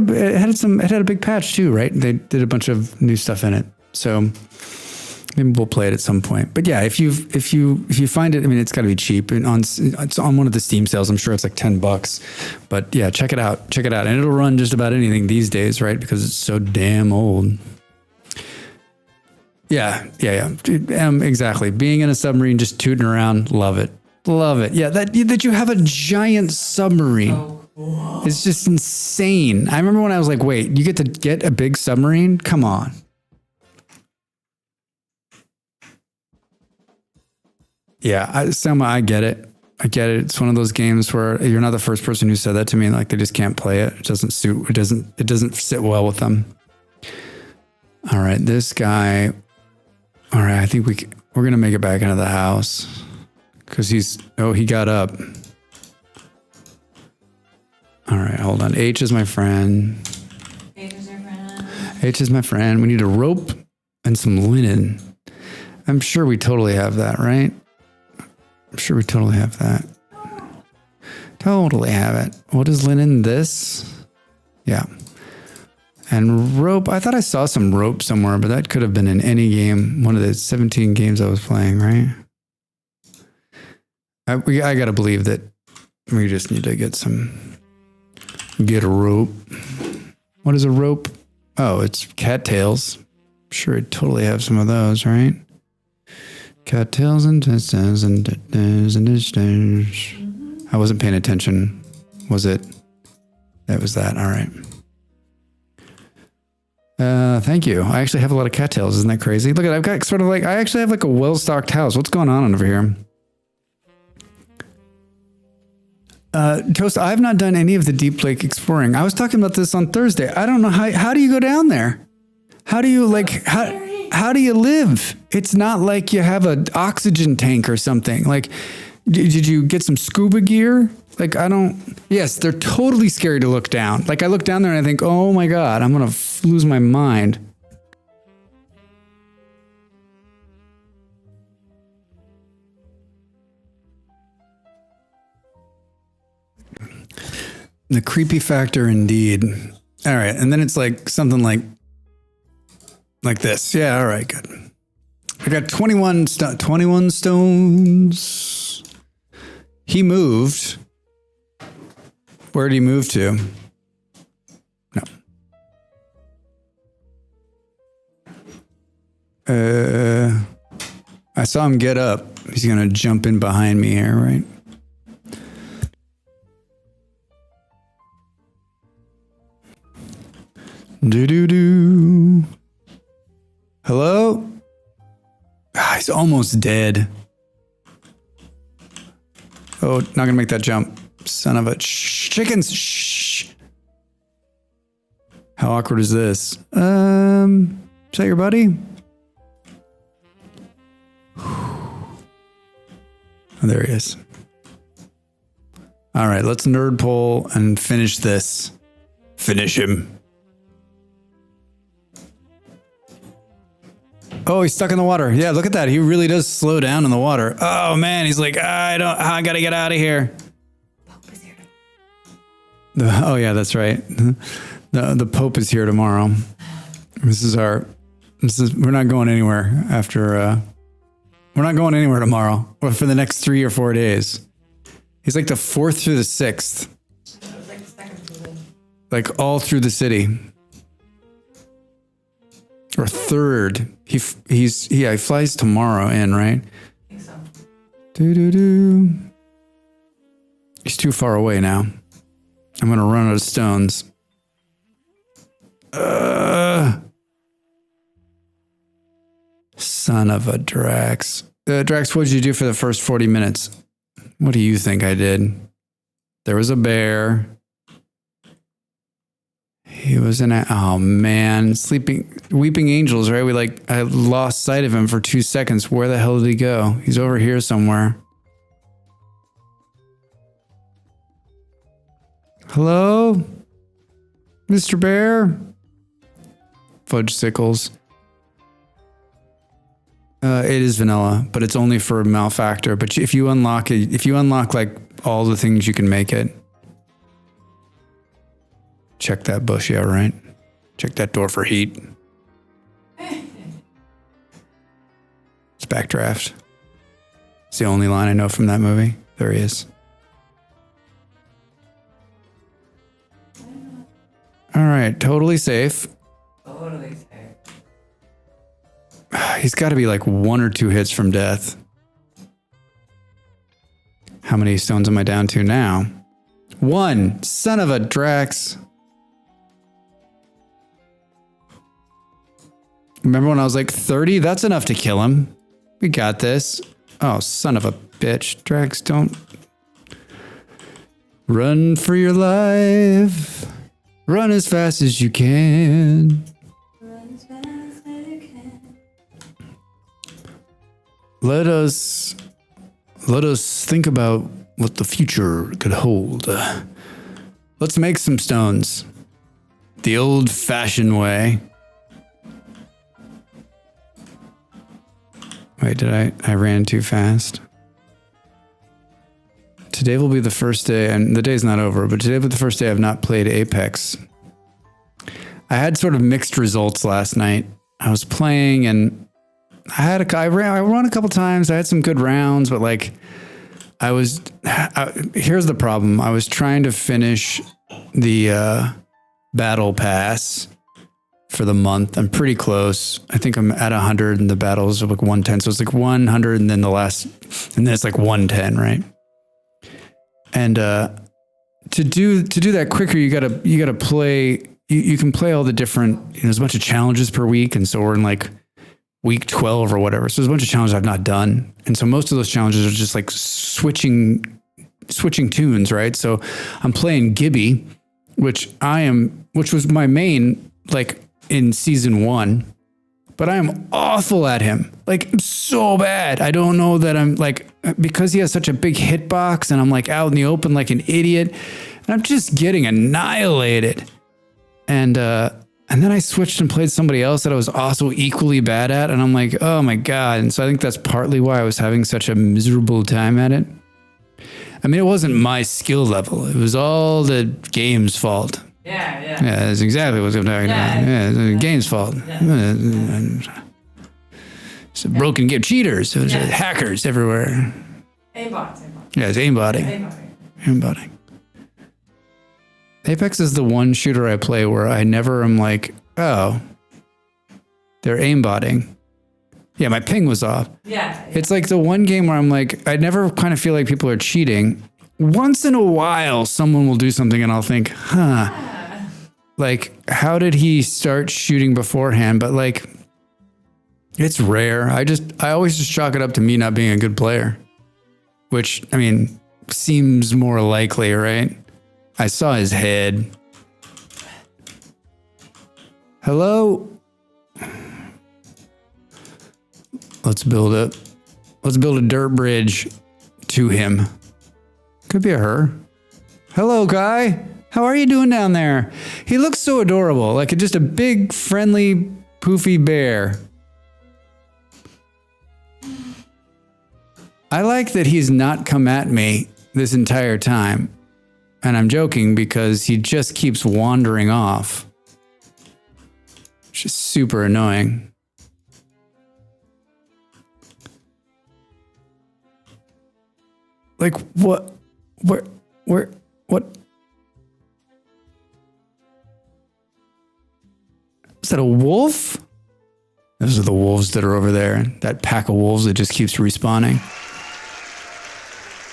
a big patch too, right? They did a bunch of new stuff in it. So maybe we'll play it at some point. But yeah, if you find it, I mean, it's got to be cheap. And it's on one of the Steam sales. I'm sure it's like $10. But yeah, check it out. Check it out. And it'll run just about anything these days, right? Because it's so damn old. Yeah. Exactly. Being in a submarine, just tooting around, love it. Love it. Yeah, that you have a giant submarine. It's just insane. I remember when I was like, wait, you get to get a big submarine? Come on. Yeah, Selma, I get it. I get it. It's one of those games where you're not the first person who said that to me. Like they just can't play it. It doesn't suit. It doesn't sit well with them. All right, this guy. All right, I think we're gonna make it back into the house because he got up. All right, hold on. H is my friend. H is your friend. H is my friend. We need a rope and some linen. I'm sure we totally have that, right? I'm sure we totally have that. Totally have it. What is linen? This? Yeah. And rope. I thought I saw some rope somewhere, but that could have been in any game. One of the 17 games I was playing, right? I got to believe that we just need to get a rope. What is a rope? Oh, it's cattails. I'm sure I totally have some of those, right? Cattails and testers and testers. I wasn't paying attention. Was it? That was that. All right. Thank you. I actually have a lot of cattails. Isn't that crazy? Look at, I've got sort of like, I actually have like a well-stocked house. What's going on over here? Toast, I've not done any of the deep lake exploring. I was talking about this on Thursday. I don't know how do you go down there? How do you how do you live? It's not like you have an oxygen tank or something. Like, did you get some scuba gear? Like, yes, they're totally scary to look down. Like I look down there and I think, oh my God, I'm going to lose my mind. The creepy factor indeed. All right. And then it's like something like this. Yeah. All right. Good. I got 21 stones. He moved. Where did he move to? No. I saw him get up. He's going to jump in behind me here, right? Do. Hello? He's almost dead. Oh, not gonna make that jump. Son of a chickens. Shh. How awkward is this? Is that your buddy? Oh, there he is. All right, let's nerd pull and finish this. Finish him. Oh, he's stuck in the water. Yeah, look at that. He really does slow down in the water. Oh man, he's like, I gotta get out of here. Pope is here. Oh yeah, that's right. The Pope is here tomorrow. We're not going anywhere after, we're not going anywhere tomorrow or for the next 3 or 4 days. He's like the 4th through the 6th. It was like the second season. Like all through the city. Or 3rd. He flies tomorrow in, right? I think so. Doo-doo-doo. He's too far away now. I'm gonna run out of stones. Son of a Drax. Drax, what did you do for the first 40 minutes? What do you think I did? There was a bear. He was oh man, weeping angels, right? I lost sight of him for 2 seconds. Where the hell did he go? He's over here somewhere. Hello? Mr. Bear? Fudge Sickles. It is vanilla, but it's only for Malfactor. But if you unlock it, if you unlock like all the things, you can make it. Check that bush, yeah, right? Check that door for heat. It's Backdraft. It's the only line I know from that movie. There he is. All right, totally safe. Totally safe. He's got to be like 1 or 2 hits from death. How many stones am I down to now? 1. Son of a Drax. Remember when I was like 30? That's enough to kill him. We got this. Oh, son of a bitch. Drax, don't. Run for your life. Run as fast as you can. Run as fast as you can. Let us think about what the future could hold. Let's make some stones. The old-fashioned way. Wait, I ran too fast? Today will be the first day, and the day's not over, but today will be the first day I've not played Apex. I had sort of mixed results last night. I was playing and I ran a couple times. I had some good rounds, but like here's the problem. I was trying to finish the battle pass for the month. I'm pretty close. I think I'm at 100 and the battles are like 110. So it's like 100 and then and then it's like 110, right? And to do that quicker, you gotta play. You can play all the different. There's a bunch of challenges per week, and so we're in like week 12 or whatever. So there's a bunch of challenges I've not done, and so most of those challenges are just like switching tunes, right? So I'm playing Gibby, which was my main like in season 1. But I am awful at him. Like, I'm so bad. I don't know that I'm like, because he has such a big hitbox and I'm like out in the open like an idiot. And I'm just getting annihilated. And then I switched and played somebody else that I was also equally bad at. And I'm like, oh my God. And so I think that's partly why I was having such a miserable time at it. I mean, it wasn't my skill level. It was all the game's fault. Yeah. Yeah, that's exactly what I'm talking about. Yeah, it's the game's fault. It's a broken game. Cheaters. There's hackers everywhere. Aimbots. Yeah, it's aimbotting. Apex is the one shooter I play where I never am like, oh, they're aimbotting. Yeah, my ping was off. Yeah. It's like the one game where I'm like, I never kind of feel like people are cheating. Once in a while, someone will do something and I'll think, like, how did he start shooting beforehand? But like, It's rare. I always just chalk it up to me not being a good player, which, I mean, seems more likely, right? I saw his head. Hello? Let's build a dirt bridge to him. Could be a her. Hello, guy. How are you doing down there? He looks so adorable, like just a big, friendly, poofy bear. I like that he's not come at me this entire time. And I'm joking because he just keeps wandering off. It's just super annoying. Like, what? What? Is that a wolf? Those are the wolves that are over there. That pack of wolves that just keeps respawning.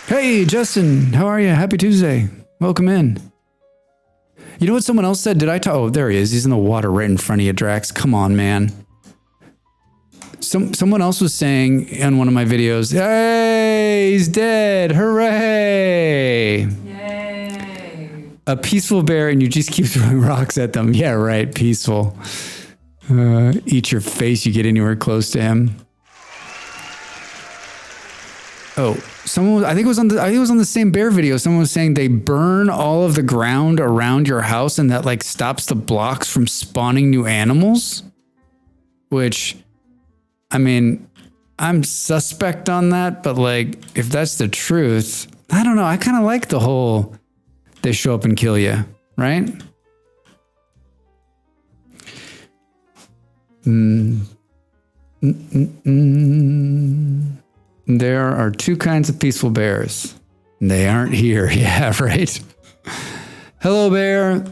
Hey, Justin, how are you? Happy Tuesday. Welcome in. You know what someone else said? Did I talk? Oh, there he is. He's in the water right in front of you, Drax. Come on, man. Someone else was saying in one of my videos, hey, he's dead. Hooray. Yay. A peaceful bear and you just keep throwing rocks at them. Yeah, right. Peaceful. Eat your face. You get anywhere close to him. Oh, I think it was on the same bear video. Someone was saying they burn all of the ground around your house and that like stops the blocks from spawning new animals, which, I mean, I'm suspect on that, but like, if that's the truth, I don't know. I kind of like the whole, they show up and kill you, right? There are two kinds of peaceful bears. They aren't here. Yeah, right. Hello, bear.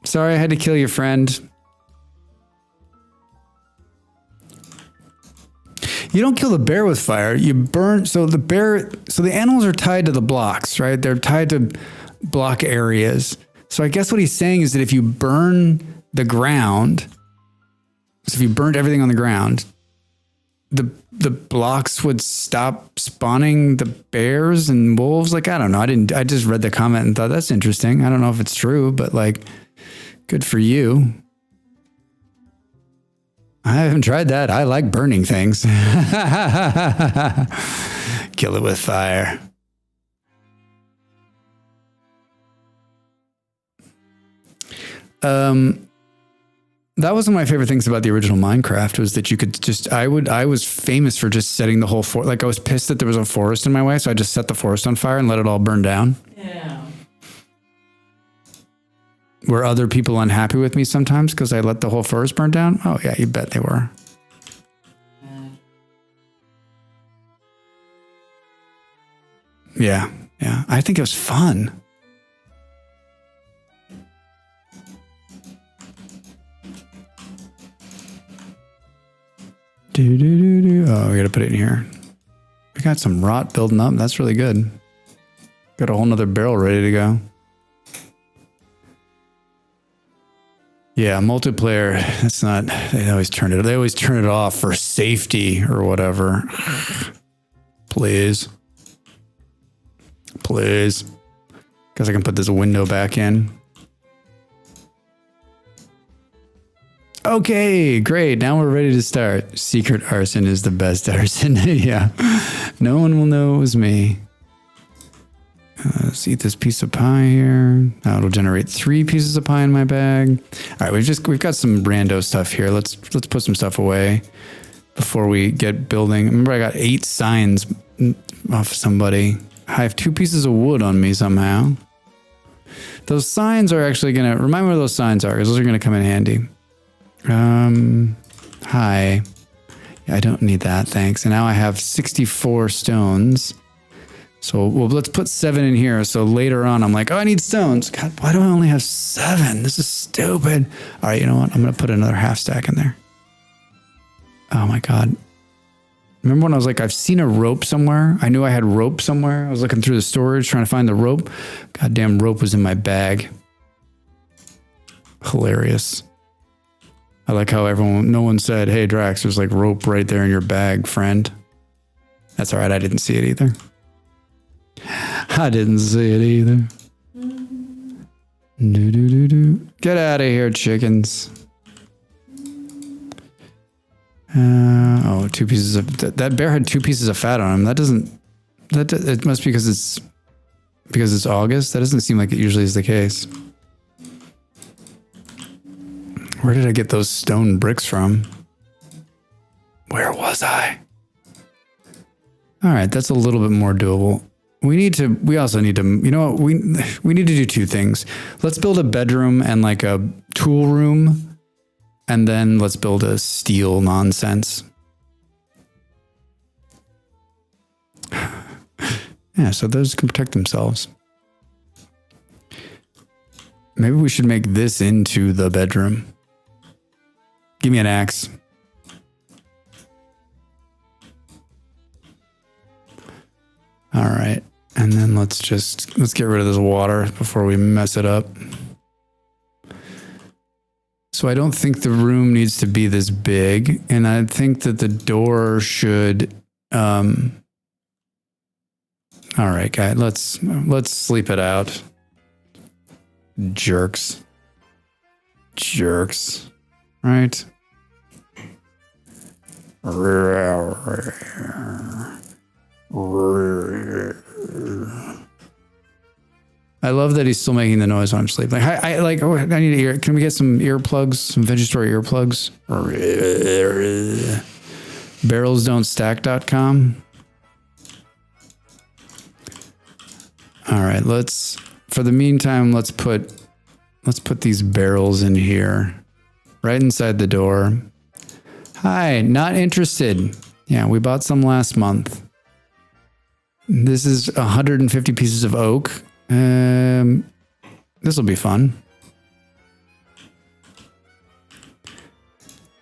Sorry I had to kill your friend. You don't kill the bear with fire. You burn. So the animals are tied to the blocks, right? They're tied to block areas. So I guess what he's saying is that if you burn the ground, so if you burned everything on the ground, the blocks would stop spawning the bears and wolves. Like, I don't know. I just read the comment and thought that's interesting. I don't know if it's true, but like, good for you. I haven't tried that. I like burning things. Kill it with fire. That was one of my favorite things about the original Minecraft was that you could just, I was famous for just setting the whole forest. Like I was pissed that there was a forest in my way. So I just set the forest on fire and let it all burn down. Yeah. Were other people unhappy with me sometimes because I let the whole forest burn down? Oh yeah, you bet they were. Yeah. Yeah. I think it was fun. Oh, we gotta put it in here. We got some rot building up. That's really good. Got a whole nother barrel ready to go. Yeah, multiplayer. That's not. They always turn it off for safety or whatever. Please. Guess I can put this window back in. Okay, great. Now we're ready to start. Secret arson is the best arson. Yeah. No one will know it was me. Let's eat this piece of pie here. It'll generate 3 pieces of pie in my bag. All right, we've got some rando stuff here. Let's put some stuff away before we get building. Remember, I got 8 signs off somebody. I have 2 pieces of wood on me somehow. Those signs are actually gonna remind me where those signs are, because those are gonna come in handy. Hi. Yeah, I don't need that, thanks. And now I have 64 stones. So let's put 7 in here. So later on, I'm like, oh, I need stones. God, why do I only have 7? This is stupid. All right, you know what? I'm going to put another half stack in there. Oh my God. Remember when I was like, I've seen a rope somewhere? I knew I had rope somewhere. I was looking through the storage trying to find the rope. Goddamn rope was in my bag. Hilarious. I like how no one said, hey, Drax, there's like rope right there in your bag, friend. That's all right. I didn't see it either. I didn't see it either. Get out of here, chickens. Two pieces of that bear had 2 pieces of fat on him. It must be because it's August. That doesn't seem like it usually is the case. Where did I get those stone bricks from? Where was I? All right, that's a little bit more doable. We also need to, you know what? We need to do 2 things. Let's build a bedroom and like a tool room, and then let's build a steel nonsense. Yeah, so those can protect themselves. Maybe we should make this into the bedroom. Give me an axe. All right. And then let's get rid of this water before we mess it up. So I don't think the room needs to be this big. And I think that the door should, all right, guys, let's sleep it out. Jerks. Right? I love that he's still making the noise when I'm sleeping. I need can we get some earplugs, some Vegetary earplugs? Barrelsdon'tstack.com. All right, for the meantime, let's put these barrels in here, right inside the door. Hi, not interested. Yeah, we bought some last month. This is 150 pieces of oak. This will be fun.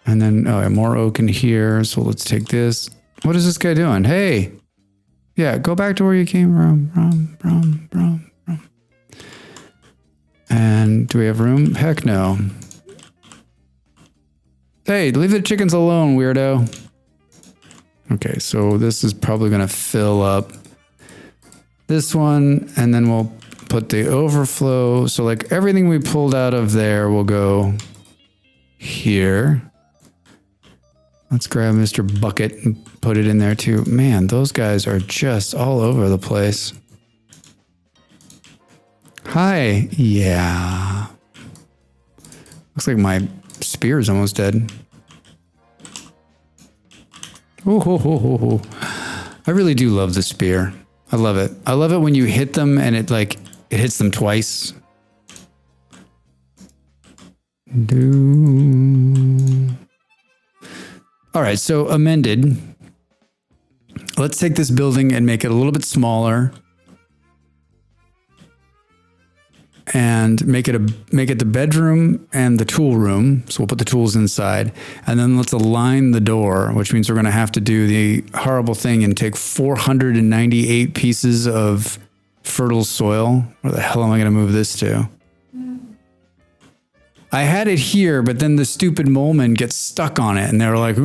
And then, more oak in here. So let's take this. What is this guy doing? Hey, yeah, go back to where you came from. And do we have room? Heck no. Hey, leave the chickens alone, weirdo. Okay, so this is probably going to fill up this one, and then we'll put the overflow. So like everything we pulled out of there will go here. Let's grab Mr. Bucket and put it in there too. Man, those guys are just all over the place. Hi. Yeah. Looks like my spear is almost dead. Oh. I really do love the spear. I love it. I love it when you hit them and it hits them twice. All right, so amended. Let's take this building and make it a little bit smaller. And make it the bedroom and the tool room. So we'll put the tools inside, and then let's align the door, which means we're going to have to do the horrible thing and take 498 pieces of fertile soil. Where the hell am I going to move this to? I had it here, but then the stupid molemen get stuck on it, and they were like,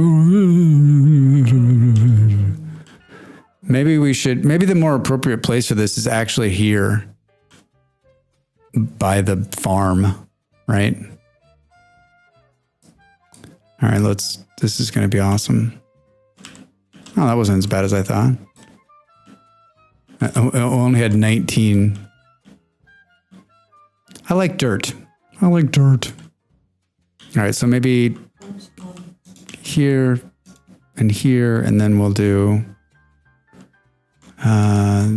maybe the more appropriate place for this is actually here. By the farm, right? All right, this is going to be awesome. Oh, that wasn't as bad as I thought. I only had 19. I like dirt. All right, so maybe here, and then we'll do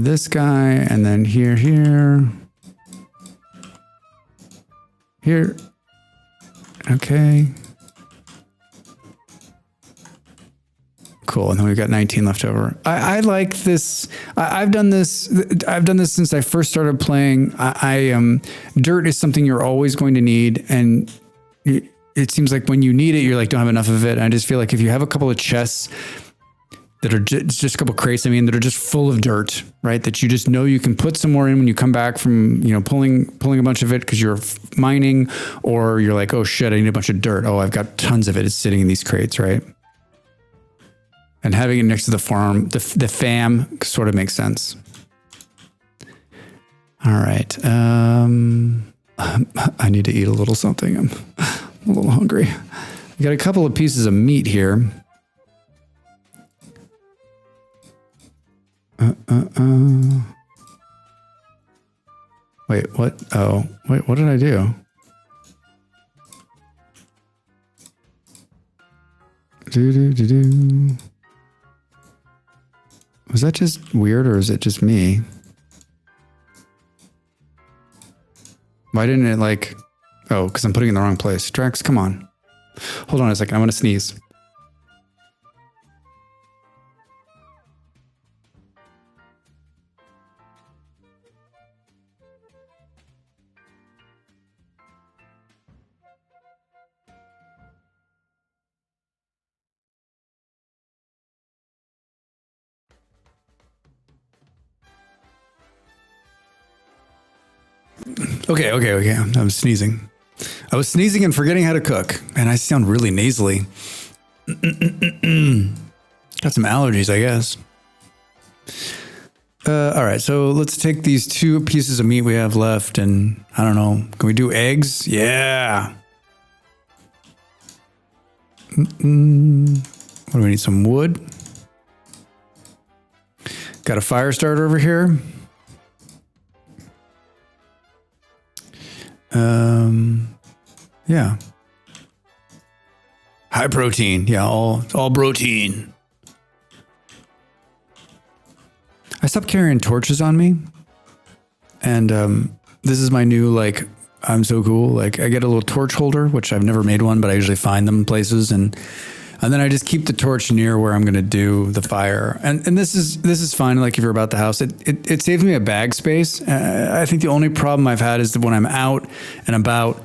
this guy, and then here. Here. Okay. Cool. And then we've got 19 left over. I like this. I've done this since I first started playing. Dirt is something you're always going to need. And it seems like when you need it, you're like, don't have enough of it. And I just feel like if you have a couple of chests that are just a couple crates. I mean, that are just full of dirt, right? That you just know you can put some more in when you come back from, pulling a bunch of it because you're mining, or you're like, oh shit, I need a bunch of dirt. Oh, I've got tons of it. It's sitting in these crates, right? And having it next to the farm, the fam sort of makes sense. All right. I need to eat a little something. I'm a little hungry. I got a couple of pieces of meat here. Wait, what? Oh, wait, what did I do? Was that just weird, or is it just me? Why didn't it like... Oh, because I'm putting it in the wrong place. Drax, come on. Hold on a second. I want to sneeze. Okay. I'm sneezing. I was sneezing and forgetting how to cook, and I sound really nasally. Got some allergies, I guess. All right, so let's take these 2 pieces of meat we have left, and I don't know, can we do eggs? Yeah. What do we need? Some wood. Got a fire starter over here. Yeah. High protein. Yeah, all protein. I stopped carrying torches on me. And this is my new, like, I'm so cool. Like, I get a little torch holder, which I've never made one, but I usually find them places, and then I just keep the torch near where I'm going to do the fire. And this is fine. Like, if you're about the house, it saves me a bag space. I think the only problem I've had is that when I'm out and about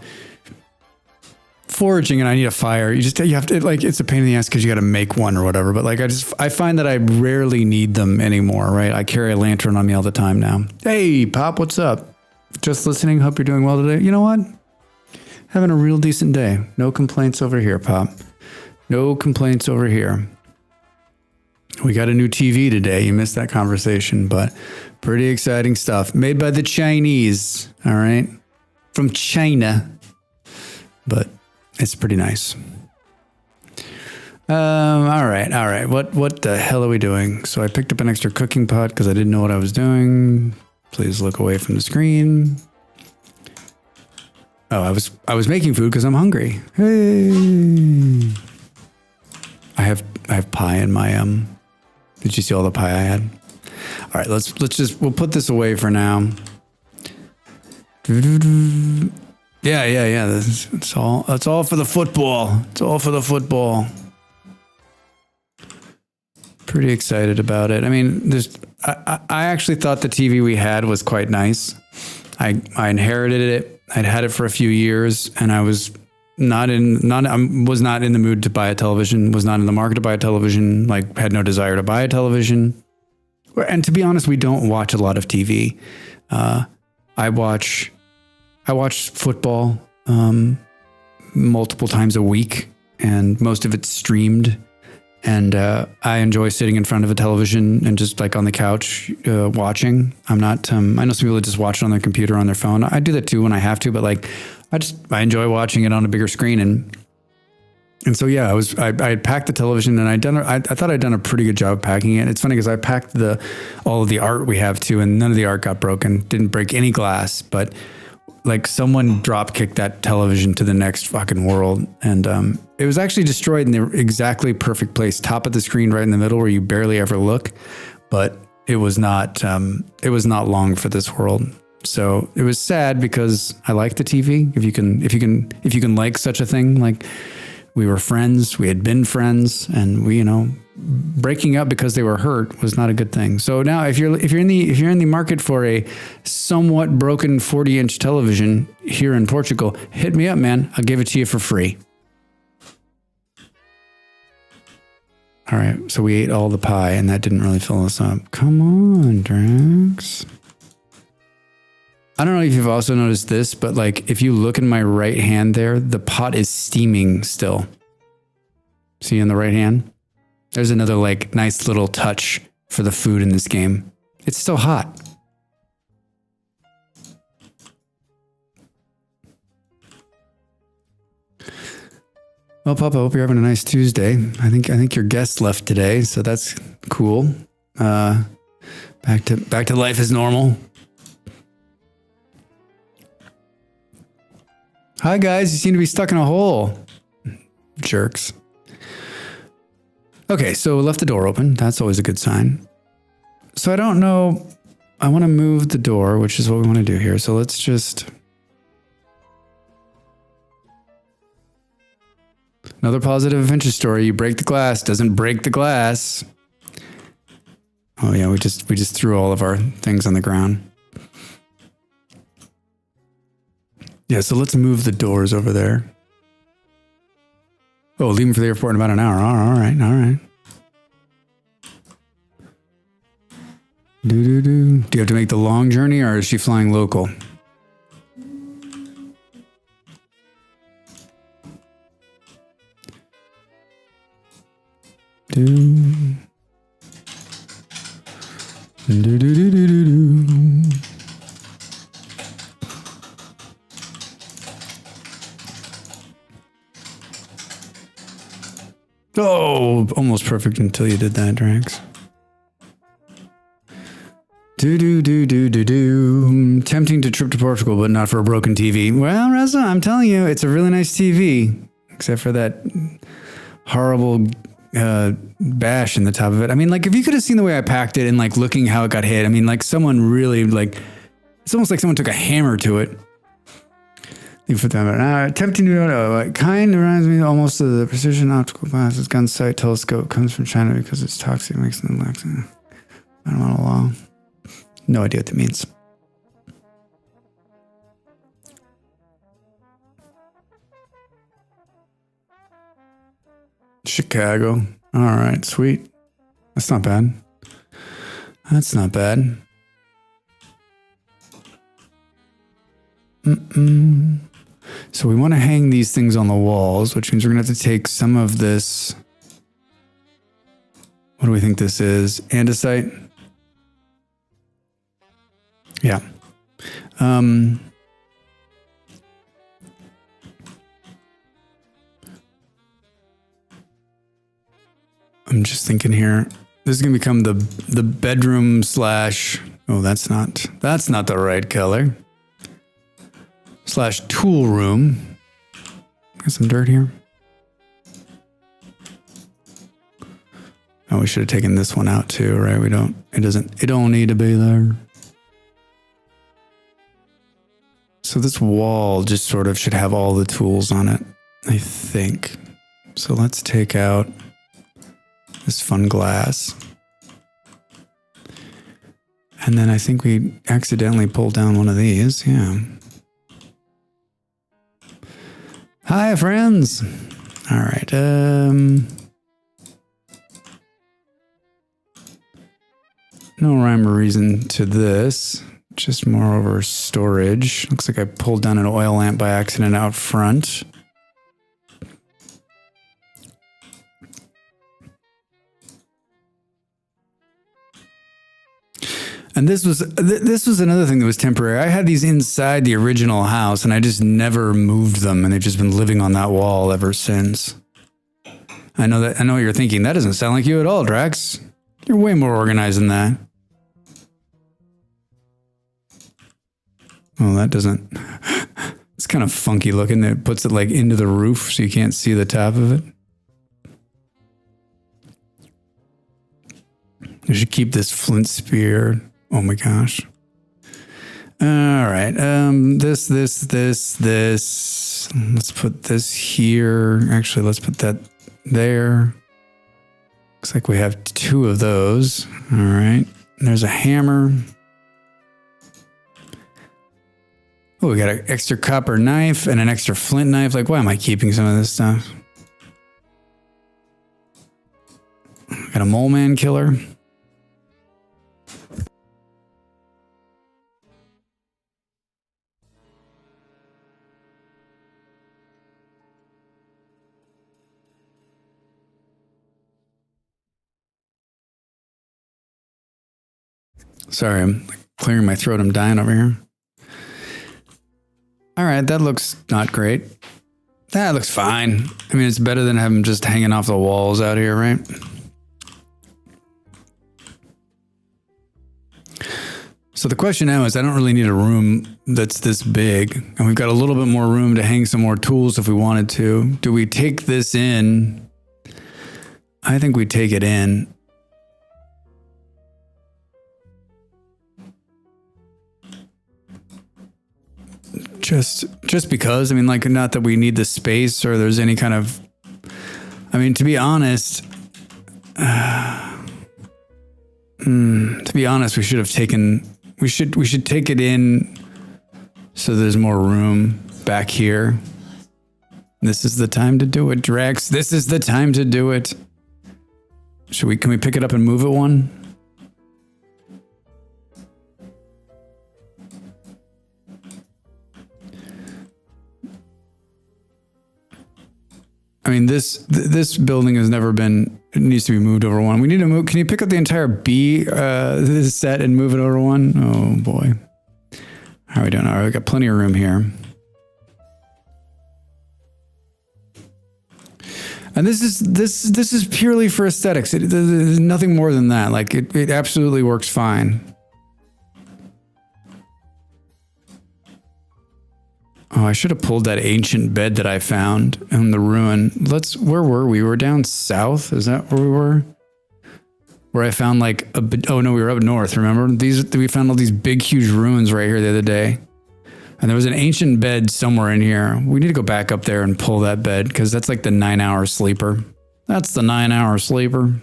foraging and I need a fire, you have to, like, it's a pain in the ass because you got to make one or whatever. But like, I find that I rarely need them anymore. Right? I carry a lantern on me all the time now. Hey, Pop, what's up? Just listening. Hope you're doing well today. You know what? Having a real decent day. No complaints over here, Pop. No complaints over here. We got a new TV today. You missed that conversation, but pretty exciting stuff. Made by the Chinese, all right? From China. But it's pretty nice. All right. What the hell are we doing? So I picked up an extra cooking pot because I didn't know what I was doing. Please look away from the screen. Oh, I was making food because I'm hungry. Hey. I have pie in my Did you see all the pie I had? All right, we'll put this away for now. Yeah. It's all for the football. It's all for the football. Pretty excited about it. I mean, I actually thought the TV we had was quite nice. I inherited it. I'd had it for a few years, and I was not in the mood to buy a television, was not in the market to buy a television, like had no desire to buy a television. And to be honest, we don't watch a lot of TV. I watch football multiple times a week, and most of it's streamed. And I enjoy sitting in front of a television and just like on the couch watching. I'm not. I know some people that just watch it on their computer, on their phone. I do that too when I have to, but like I enjoy watching it on a bigger screen. And so yeah, I had packed the television, and I thought I'd done a pretty good job packing it. It's funny because I packed all of the art we have too, and none of the art got broken. Didn't break any glass, but like someone drop kicked that television to the next fucking world. And it was actually destroyed in the exactly perfect place, top of the screen, right in the middle where you barely ever look. But it was not long for this world. So it was sad because I like the TV. If you can like such a thing, like we were friends, we had been friends, and we, breaking up because they were hurt was not a good thing. So now if you're in the market for a somewhat broken 40-inch television here in Portugal, hit me up, man. I'll give it to you for free. All right, so we ate all the pie, and that didn't really fill us up. Come on, Drax. I don't know if you've also noticed this, but like if you look in my right hand there, the pot is steaming still. See in the right hand? There's another like nice little touch for the food in this game. It's still hot. Well, Papa, hope you're having a nice Tuesday. I think your guest left today, so that's cool. Back to life as normal. Hi guys, you seem to be stuck in a hole. Jerks. Okay, so we left the door open. That's always a good sign. So I don't know. I want to move the door, which is what we want to do here. So let's just... Another positive adventure story. You break the glass, doesn't break the glass. Oh yeah, we just threw all of our things on the ground. Yeah, so let's move the doors over there. Oh, leaving for the airport in about an hour. All right. Do you have to make the long journey, or is she flying local? Oh, almost perfect until you did that, Drax. Tempting to trip to Portugal, but not for a broken TV. Well, Reza, I'm telling you, it's a really nice TV, except for that horrible bash in the top of it. I mean, like, if you could have seen the way I packed it and like looking how it got hit, I mean, like someone really like, it's almost like someone took a hammer to it. Tempting to kind reminds me almost of the precision optical glasses gun sight telescope comes from China because it's toxic, makes them lax. I don't want to allow. No idea what that means. Chicago. All right, sweet. That's not bad. That's not bad. So we want to hang these things on the walls, which means we're going to have to take some of this. What do we think this is? Andesite? Yeah. I'm just thinking here. This is going to become the bedroom slash... Oh, that's not the right color. Slash tool room. Got some dirt here. Oh, we should have taken this one out too, right? It don't need to be there. So this wall just sort of should have all the tools on it, I think. So let's take out this fun glass. And then I think we accidentally pulled down one of these, yeah. Hi, friends. All right. No rhyme or reason to this. Just moreover storage. Looks like I pulled down an oil lamp by accident out front. And this was another thing that was temporary. I had these inside the original house and I just never moved them, and they've just been living on that wall ever since. I know what you're thinking. That doesn't sound like you at all, Drax. You're way more organized than that. Well, that doesn't... It's kind of funky looking. It puts it like into the roof so you can't see the top of it. I should keep this flint spear. Oh my gosh. All right. This. Let's put this here. Actually, let's put that there. Looks like we have 2 of those. All right. There's a hammer. Oh, we got an extra copper knife and an extra flint knife. Like, why am I keeping some of this stuff? I got a mole man killer. Sorry, I'm clearing my throat. I'm dying over here. All right, that looks not great. That looks fine. I mean, it's better than having just hanging off the walls out here, right? So the question now is, I don't really need a room that's this big, and we've got a little bit more room to hang some more tools if we wanted to. Do we take this in? I think we take it in. Just because, I mean, like, not that we need the space or there's any kind of, I mean, to be honest, we should have taken, we should take it in so there's more room back here. This is the time to do it, Drax. This is the time to do it. Can we pick it up and move it one? I mean, this building has never been, it needs to be moved over one. We need to move, can you pick up the entire B this set and move it over one? Oh boy. How are we doing? All right, we got plenty of room here. And this is purely for aesthetics. There's nothing more than that. Like it absolutely works fine. Oh, I should have pulled that ancient bed that I found in the ruin. Where were we? We were down south. Is that where we were? Where I found like oh no, we were up north. Remember we found all these big, huge ruins right here the other day. And there was an ancient bed somewhere in here. We need to go back up there and pull that bed because that's like the 9-hour sleeper. That's the 9-hour sleeper.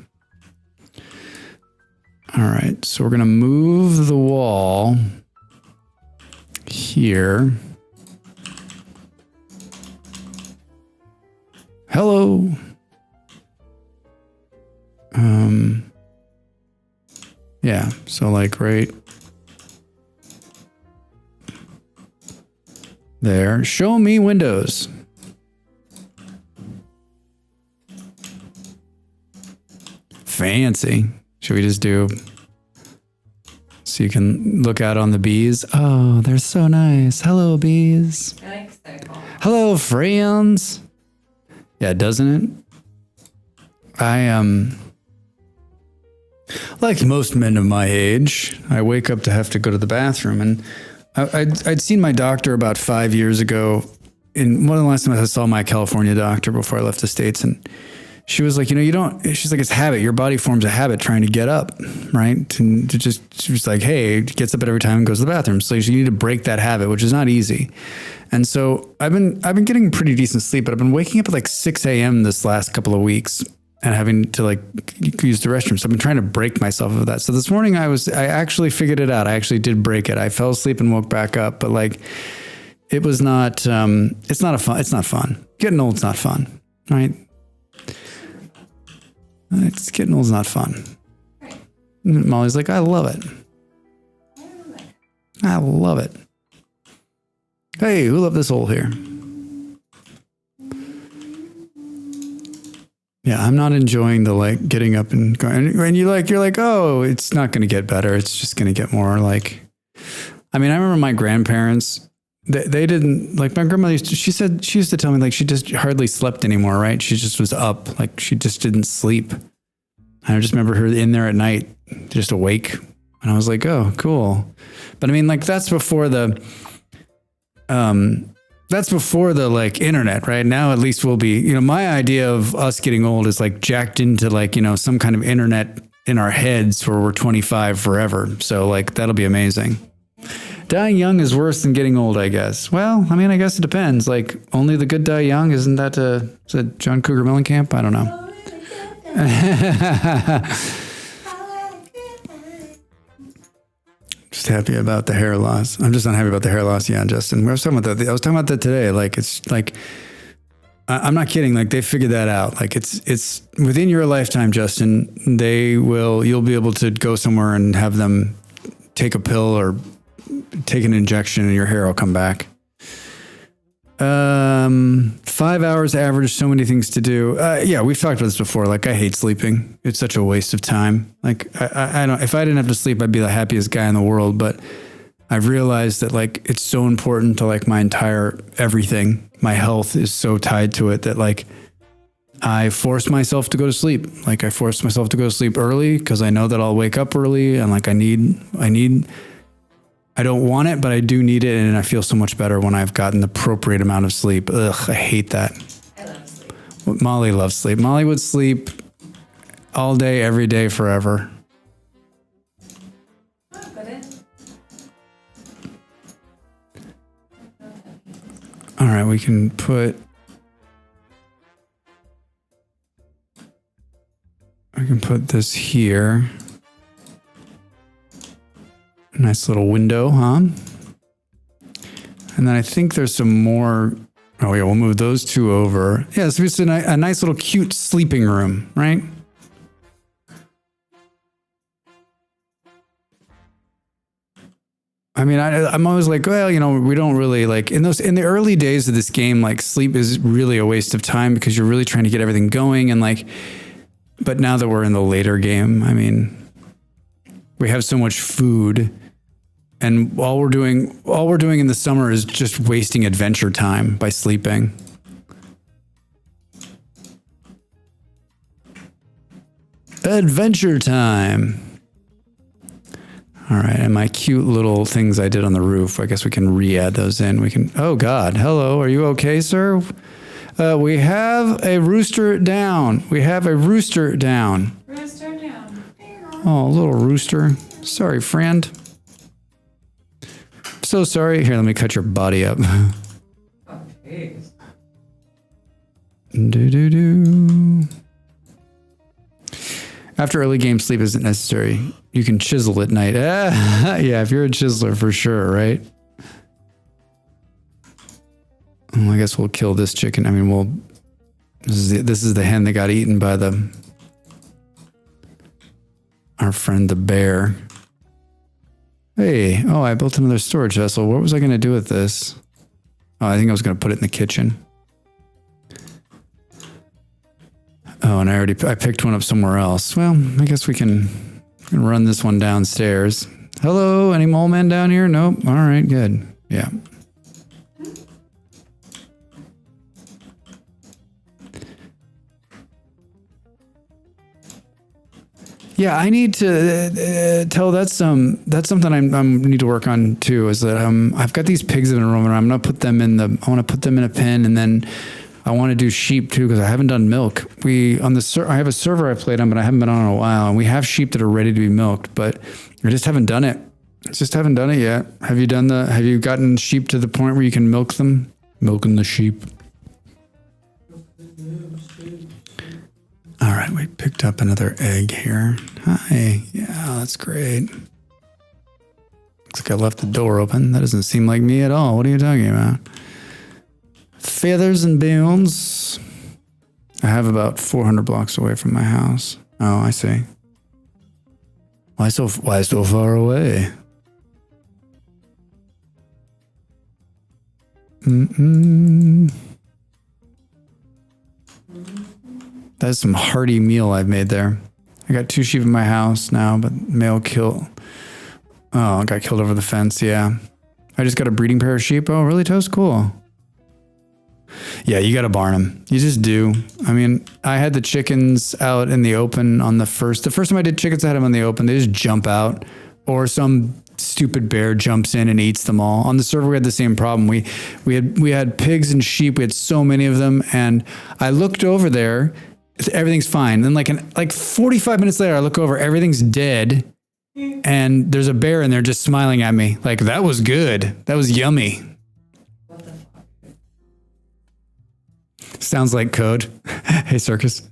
All right, so we're gonna move the wall here. Hello. Yeah, so like right there. Show me windows. Fancy. Should we just do so you can look out on the bees? Oh, they're so nice. Hello, bees. I like cycle. Hello, friends. Yeah, doesn't it? Like most men of my age, I wake up to have to go to the bathroom, and I'd seen my doctor about 5 years ago. In one of the last times I saw my California doctor before I left the States, and she was like, she's like, it's habit. Your body forms a habit trying to get up, right? She was like, hey, gets up at every time and goes to the bathroom. So you need to break that habit, which is not easy. And so I've been getting pretty decent sleep, but I've been waking up at like 6 a.m. this last couple of weeks and having to like use the restroom. So I've been trying to break myself of that. So this morning I actually figured it out. I actually did break it. I fell asleep and woke back up, but like it was not, it's not fun. Getting old's not fun, right? It's getting old's not fun. Right. Molly's like, I love it. I love it. Hey, who left this hole here? Yeah, I'm not enjoying the like getting up and going. And you're like, oh, it's not going to get better. It's just going to get more like. I mean, I remember my grandparents. They didn't like my grandmother. She used to tell me like she just hardly slept anymore. Right? She just was up. Like she just didn't sleep. I just remember her in there at night, just awake, and I was like, oh, cool. But I mean, like that's before the. That's before the like internet, right? Now at least we'll be, my idea of us getting old is like jacked into like, some kind of internet in our heads where we're 25 forever. So like, that'll be amazing. Dying young is worse than getting old, I guess. Well, I mean, I guess it depends. Like only the good die young. Isn't that is that John Cougar Mellencamp? I don't know. Just happy about the hair loss. I'm just not happy about the hair loss. Yeah, Justin. I was talking about that today. Like, it's like I'm not kidding. Like they figured that out. Like it's within your lifetime, Justin. You'll be able to go somewhere and have them take a pill or take an injection, and your hair will come back. 5 hours average. So many things to do. Yeah, we've talked about this before. Like I hate sleeping. It's such a waste of time. Like I don't. If I didn't have to sleep, I'd be the happiest guy in the world. But I've realized that like it's so important to like my entire everything. My health is so tied to it that like I force myself to go to sleep. Like I force myself to go to sleep early because I know that I'll wake up early, and like I don't want it, but I do need it, and I feel so much better when I've gotten the appropriate amount of sleep. Ugh, I hate that. I love sleep. Molly loves sleep. Molly would sleep all day, every day, forever. Put it. All right, we can put... I can put this here. Nice little window, huh? And then I think there's some more... Oh yeah, we'll move those two over. Yeah, so it's a nice little cute sleeping room, right? I mean, I'm always like, well, you know, we don't really like in the early days of this game, like sleep is really a waste of time because you're really trying to get everything going. And like, but now that we're in the later game, I mean, we have so much food, and all we're doing in the summer is just wasting adventure time by sleeping. Adventure time. All right, and my cute little things I did on the roof, I guess we can re-add those in. We can, oh God, hello, are you okay, sir? We have a rooster down. We have a rooster down. Rooster down. Oh, little rooster. Sorry, friend. So sorry. Here, let me cut your body up. Oh, jeez. Do. After early game, sleep isn't necessary. You can chisel at night. Yeah, if you're a chiseler, for sure, right? Well, I guess we'll kill this chicken. I mean, this is the hen that got eaten by our friend the bear. Hey, oh, I built another storage vessel. What was I going to do with this? Oh, I think I was going to put it in the kitchen. Oh, and I picked one up somewhere else. Well, I guess we can run this one downstairs. Hello, any mole men down here? Nope. All right, good. Yeah. Yeah, I need to tell that's something I need to work on too. Is that I've got these pigs that have been roaming around. I want to put them in a pen, and then I want to do sheep too because I haven't done milk. I have a server I played on, but I haven't been on in a while, and we have sheep that are ready to be milked, but I just haven't done it. Just haven't done it yet. Have you gotten sheep to the point where you can milk them? Milking the sheep. All right, we picked up another egg here. Hi. Yeah, that's great. Looks like I left the door open. That doesn't seem like me at all. What are you talking about? Feathers and bones. I have about 400 blocks away from my house. Oh, I see. Why so far away? That's some hearty meal I've made there. I got 2 sheep in my house now, but male kill. Oh, I got killed over the fence. Yeah. I just got a breeding pair of sheep. Oh, really, Toast? Cool. Yeah, you got to barn them. You just do. I mean, I had the chickens out in the open on the first time I did chickens, I had them in the open. They just jump out, or some stupid bear jumps in and eats them all. On the server, we had the same problem. We had pigs and sheep. We had so many of them, and I looked over there. Everything's fine. Then like 45 minutes later, I look over, everything's dead. And there's a bear in there just smiling at me. Like, that was good. That was yummy. What the fuck? Sounds like code. Hey, Circus.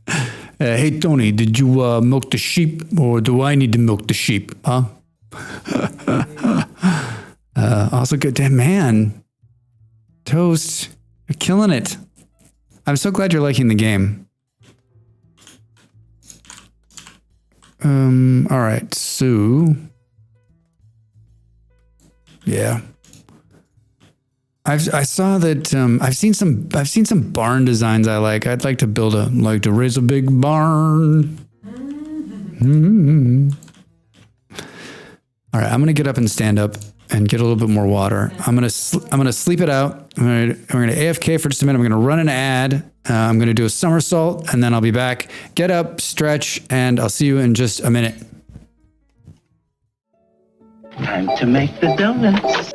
Hey, Tony, did you milk the sheep, or do I need to milk the sheep? Huh? Also good. Damn, man. Toast. You're killing it. I'm so glad you're liking the game. All right, so yeah. I saw that I've seen some barn designs I like. I'd like to raise a big barn. Mm-hmm. All right, I'm gonna get up and stand up and get a little bit more water. I'm gonna sleep it out. I'm gonna AFK for just a minute. I'm gonna run an ad. I'm gonna do a somersault and then I'll be back. Get up, stretch, and I'll see you in just a minute. Time to make the donuts.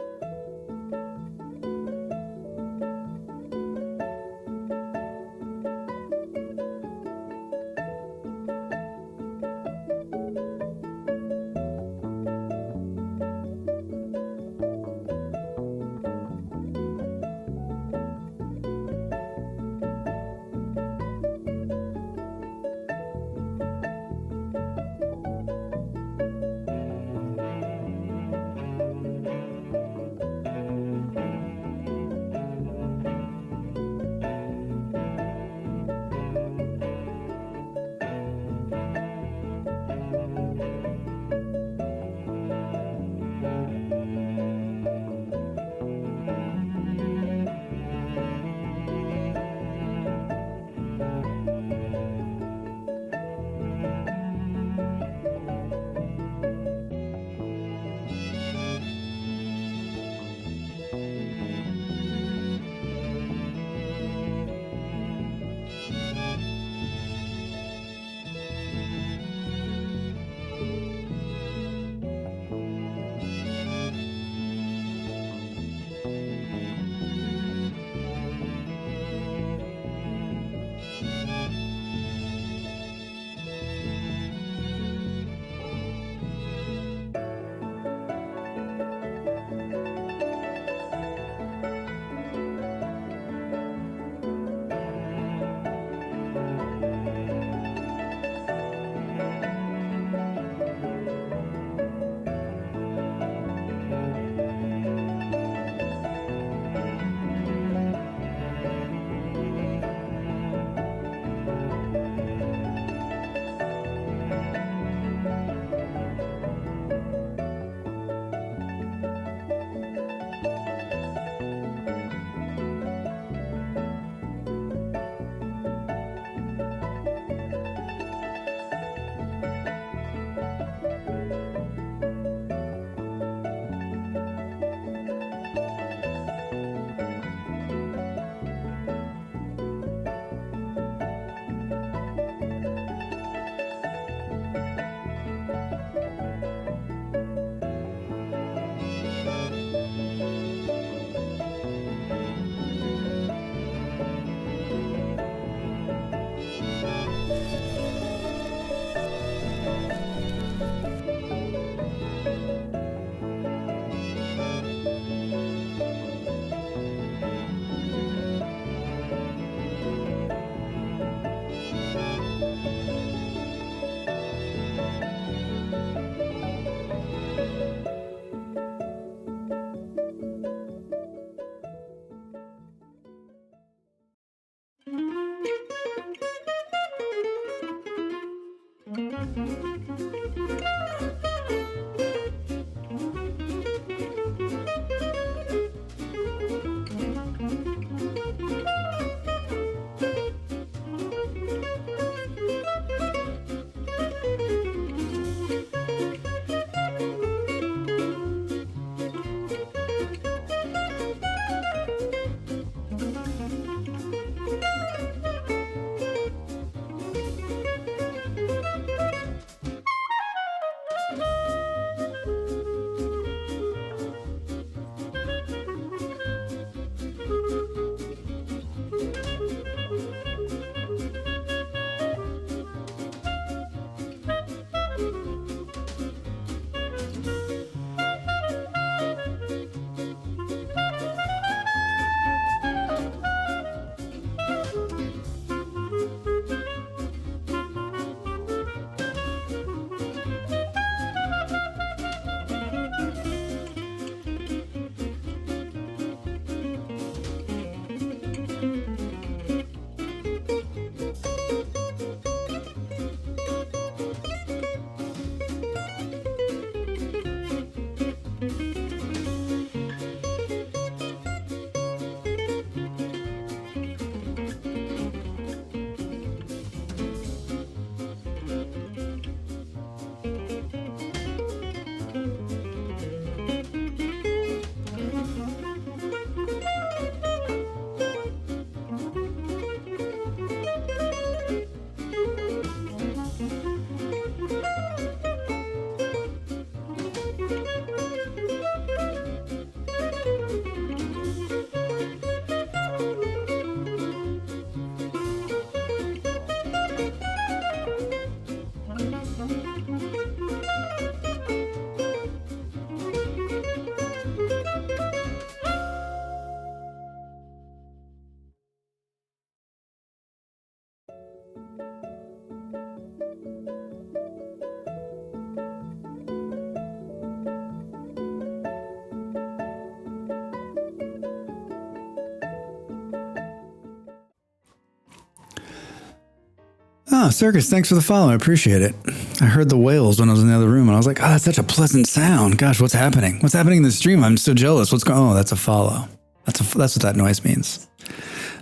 Oh, Circus, thanks for the follow. I appreciate it. I heard the whales when I was in the other room, and I was like, oh, that's such a pleasant sound. Gosh, what's happening? What's happening in the stream? I'm so jealous. What's going on? Oh, that's a follow. That's what that noise means.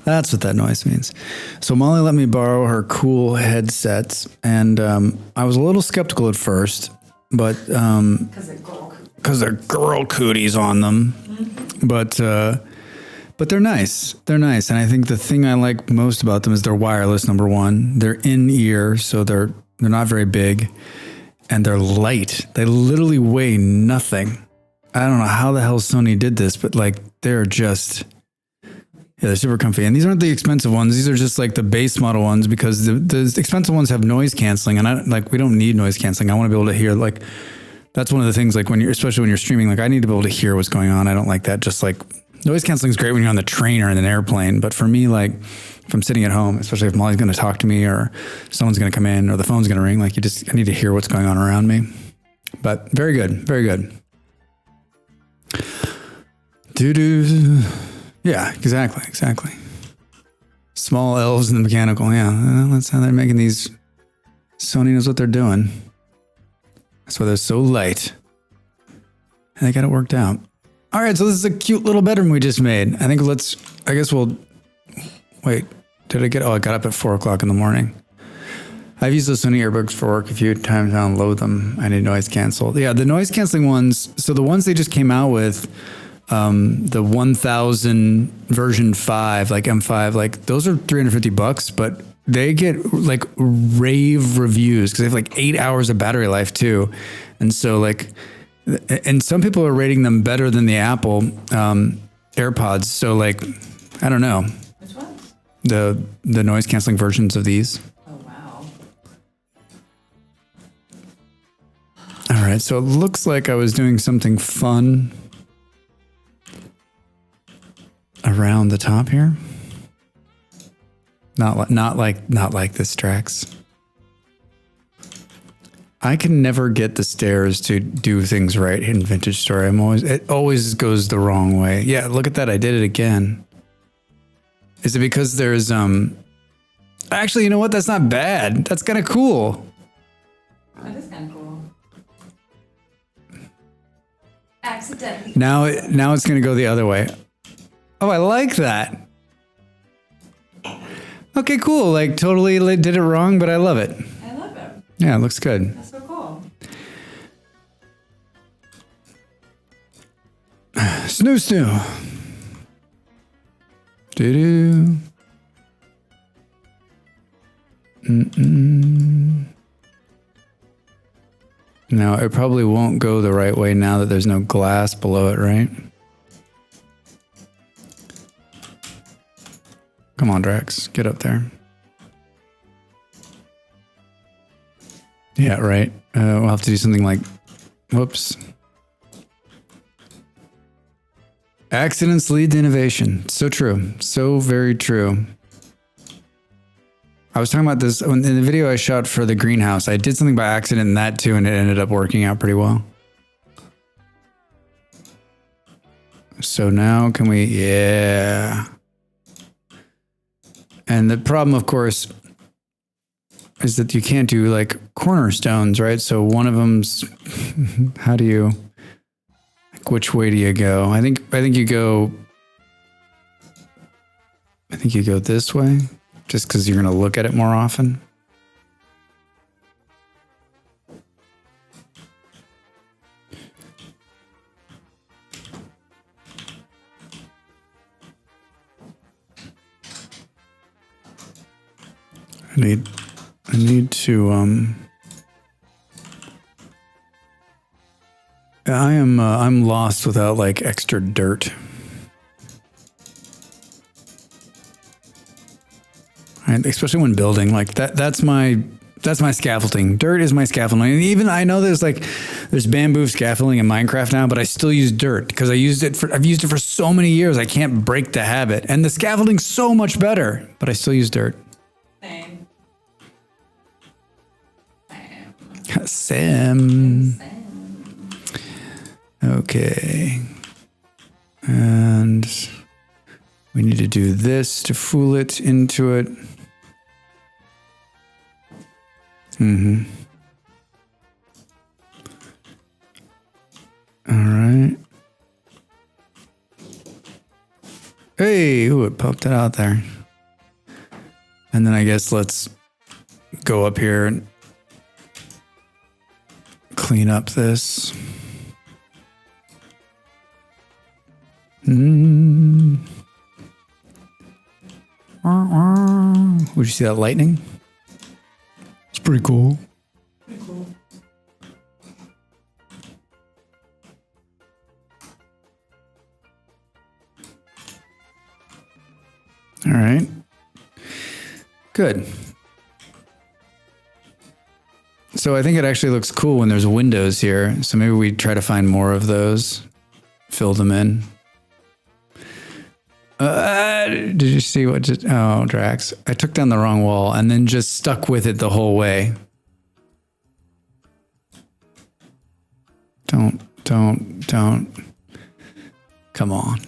That's what that noise means. So Molly let me borrow her cool headsets, and I was a little skeptical at first, but because they're girl cooties on them. But they're nice. They're nice. And I think the thing I like most about them is they're wireless, number one. They're in ear, so they're not very big. And they're light. They literally weigh nothing. I don't know how the hell Sony did this, but like they're just, yeah, they're super comfy. And these aren't the expensive ones. These are just like the base model ones because the expensive ones have noise canceling. And we don't need noise canceling. I want to be able to hear like, that's one of the things like especially when you're streaming, like I need to be able to hear what's going on. I don't like that. Just like noise canceling is great when you're on the train or in an airplane. But for me, like if I'm sitting at home, especially if Molly's going to talk to me or someone's going to come in or the phone's going to ring, like I need to hear what's going on around me. But very good. Very good. Doo-doo. Yeah, exactly. Small elves in the mechanical. Yeah, that's how they're making these. Sony knows what they're doing. That's why they're so light. And they got it worked out. All right, so this is a cute little bedroom we just made. I guess we'll, wait, I got up at 4 o'clock in the morning. I've used those Sony earbuds for work a few times. I don't load them. I need noise cancel. Yeah, the noise canceling ones, so the ones they just came out with, the 1000 version 5, like M5, like those are $350, but they get like rave reviews because they have like 8 hours of battery life too. And so like, and some people are rating them better than the Apple AirPods. So like, I don't know. Which ones? The noise canceling versions of these. Oh, wow. All right. So it looks like I was doing something fun around the top here. Not like this, Drax. I can never get the stairs to do things right in Vintage Story. It always goes the wrong way. Yeah, look at that. I did it again. Is it because there's actually, you know what? That's not bad. That's kind of cool. That is kind of cool. Accidentally. Now it's going to go the other way. Oh, I like that. Okay, cool. Like totally did it wrong, but I love it. I love it. Yeah, it looks good. That's so cool. Snoo. Doo-doo. Now, it probably won't go the right way now that there's no glass below it, right? Come on, Drax. Get up there. Yeah, right. We'll have to do something like... Whoops. Accidents lead to innovation. So true. So very true. I was talking about this in the video I shot for the greenhouse. I did something by accident in that too, and it ended up working out pretty well. So now can we... Yeah. And the problem, of course, is that you can't do like cornerstones, right? So one of them's, how do you, like, which way do you go? I think you go this way, just because you're going to look at it more often. I need to, I'm lost without like extra dirt. Right? Especially when building, like that's my scaffolding. Dirt is my scaffolding. And even I know there's bamboo scaffolding in Minecraft now, but I still use dirt because I've used it for so many years. I can't break the habit. And the scaffolding's so much better, but I still use dirt. Sam. Okay. And we need to do this to fool it into it. All right. Hey, ooh, it popped it out there. And then I guess let's go up here and clean up this. Would you see that lightning? It's pretty cool. All right. Good. So I think it actually looks cool when there's windows here. So maybe we try to find more of those, fill them in. Did you see what just, oh, Drax. I took down the wrong wall and then just stuck with it the whole way. Don't. Come on.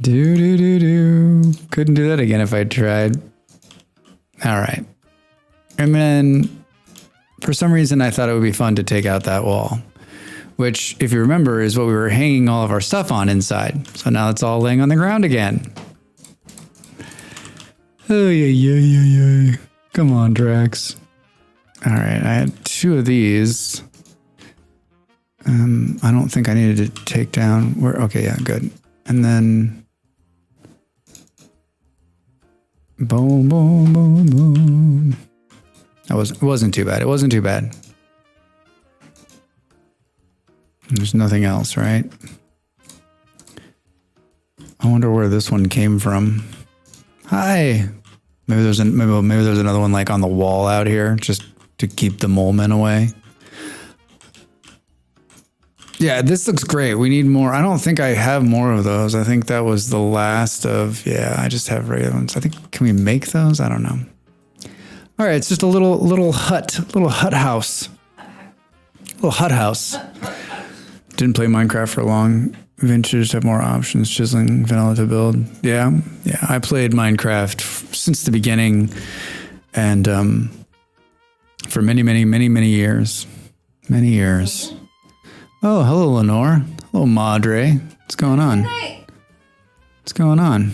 Do. Couldn't do that again if I tried. All right. And then for some reason, I thought it would be fun to take out that wall, which, if you remember, is what we were hanging all of our stuff on inside. So now it's all laying on the ground again. Oh, yeah. Come on, Drax. All right. I had 2 of these. I don't think I needed to take down. Okay, yeah, good. And then boom. It wasn't too bad. It wasn't too bad. There's nothing else, right? I wonder where this one came from. Hi. Maybe there's another one like on the wall out here, just to keep the mole men away. Yeah, this looks great. We need more. I don't think I have more of those. I think that was the last of, I just have regular ones. I think, can we make those? I don't know. All right, it's just a little hut house. Little hut house. Didn't play Minecraft for long. Vintage have more options, chiseling, vanilla to build. Yeah. I played Minecraft since the beginning, and for many years. Many years. Oh, hello, Lenore. Hello, Madre. What's going on? What's going on?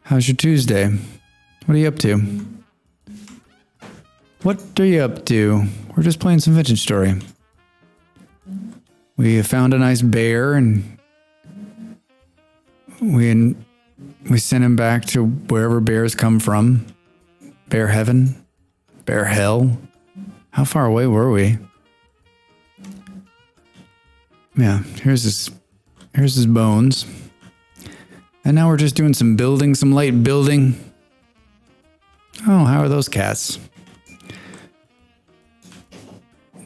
How's your Tuesday? What are you up to? What are you up to? We're just playing some Vintage Story. We found a nice bear, and we sent him back to wherever bears come from. Bear heaven? Bear hell? How far away were we? Yeah, here's his bones. And now we're just doing some building, some light building. Oh, how are those cats?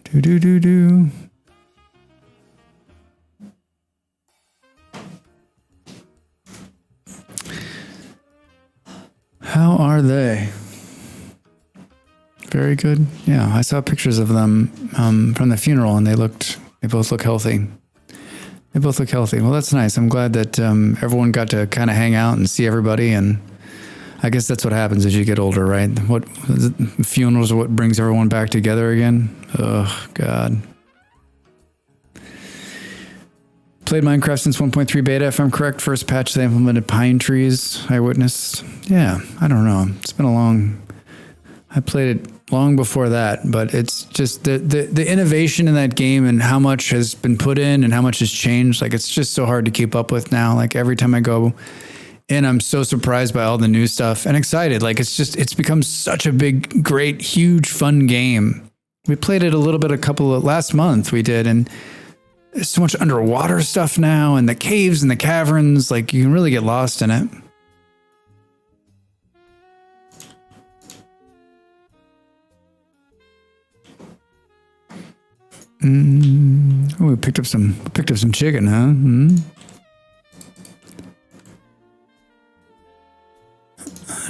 Do. How are they? Very good. Yeah, I saw pictures of them from the funeral, and they both look healthy. They both look healthy. Well, that's nice. I'm glad that everyone got to kind of hang out and see everybody. And I guess that's what happens as you get older, right? Funerals are what brings everyone back together again. Oh, God. Played Minecraft since 1.3 beta, if I'm correct. First patch they implemented pine trees. I witnessed. Yeah, I don't know. It's been I played it long before that, but it's just the innovation in that game and how much has been put in and how much has changed. Like, it's just so hard to keep up with now. Like, every time I go in, I'm so surprised by all the new stuff and excited. Like, it's become such a big, great, huge, fun game. We played it a little bit, last month we did, and there's so much underwater stuff now, and the caves and the caverns, like, you can really get lost in it. Oh, we picked up some chicken, huh?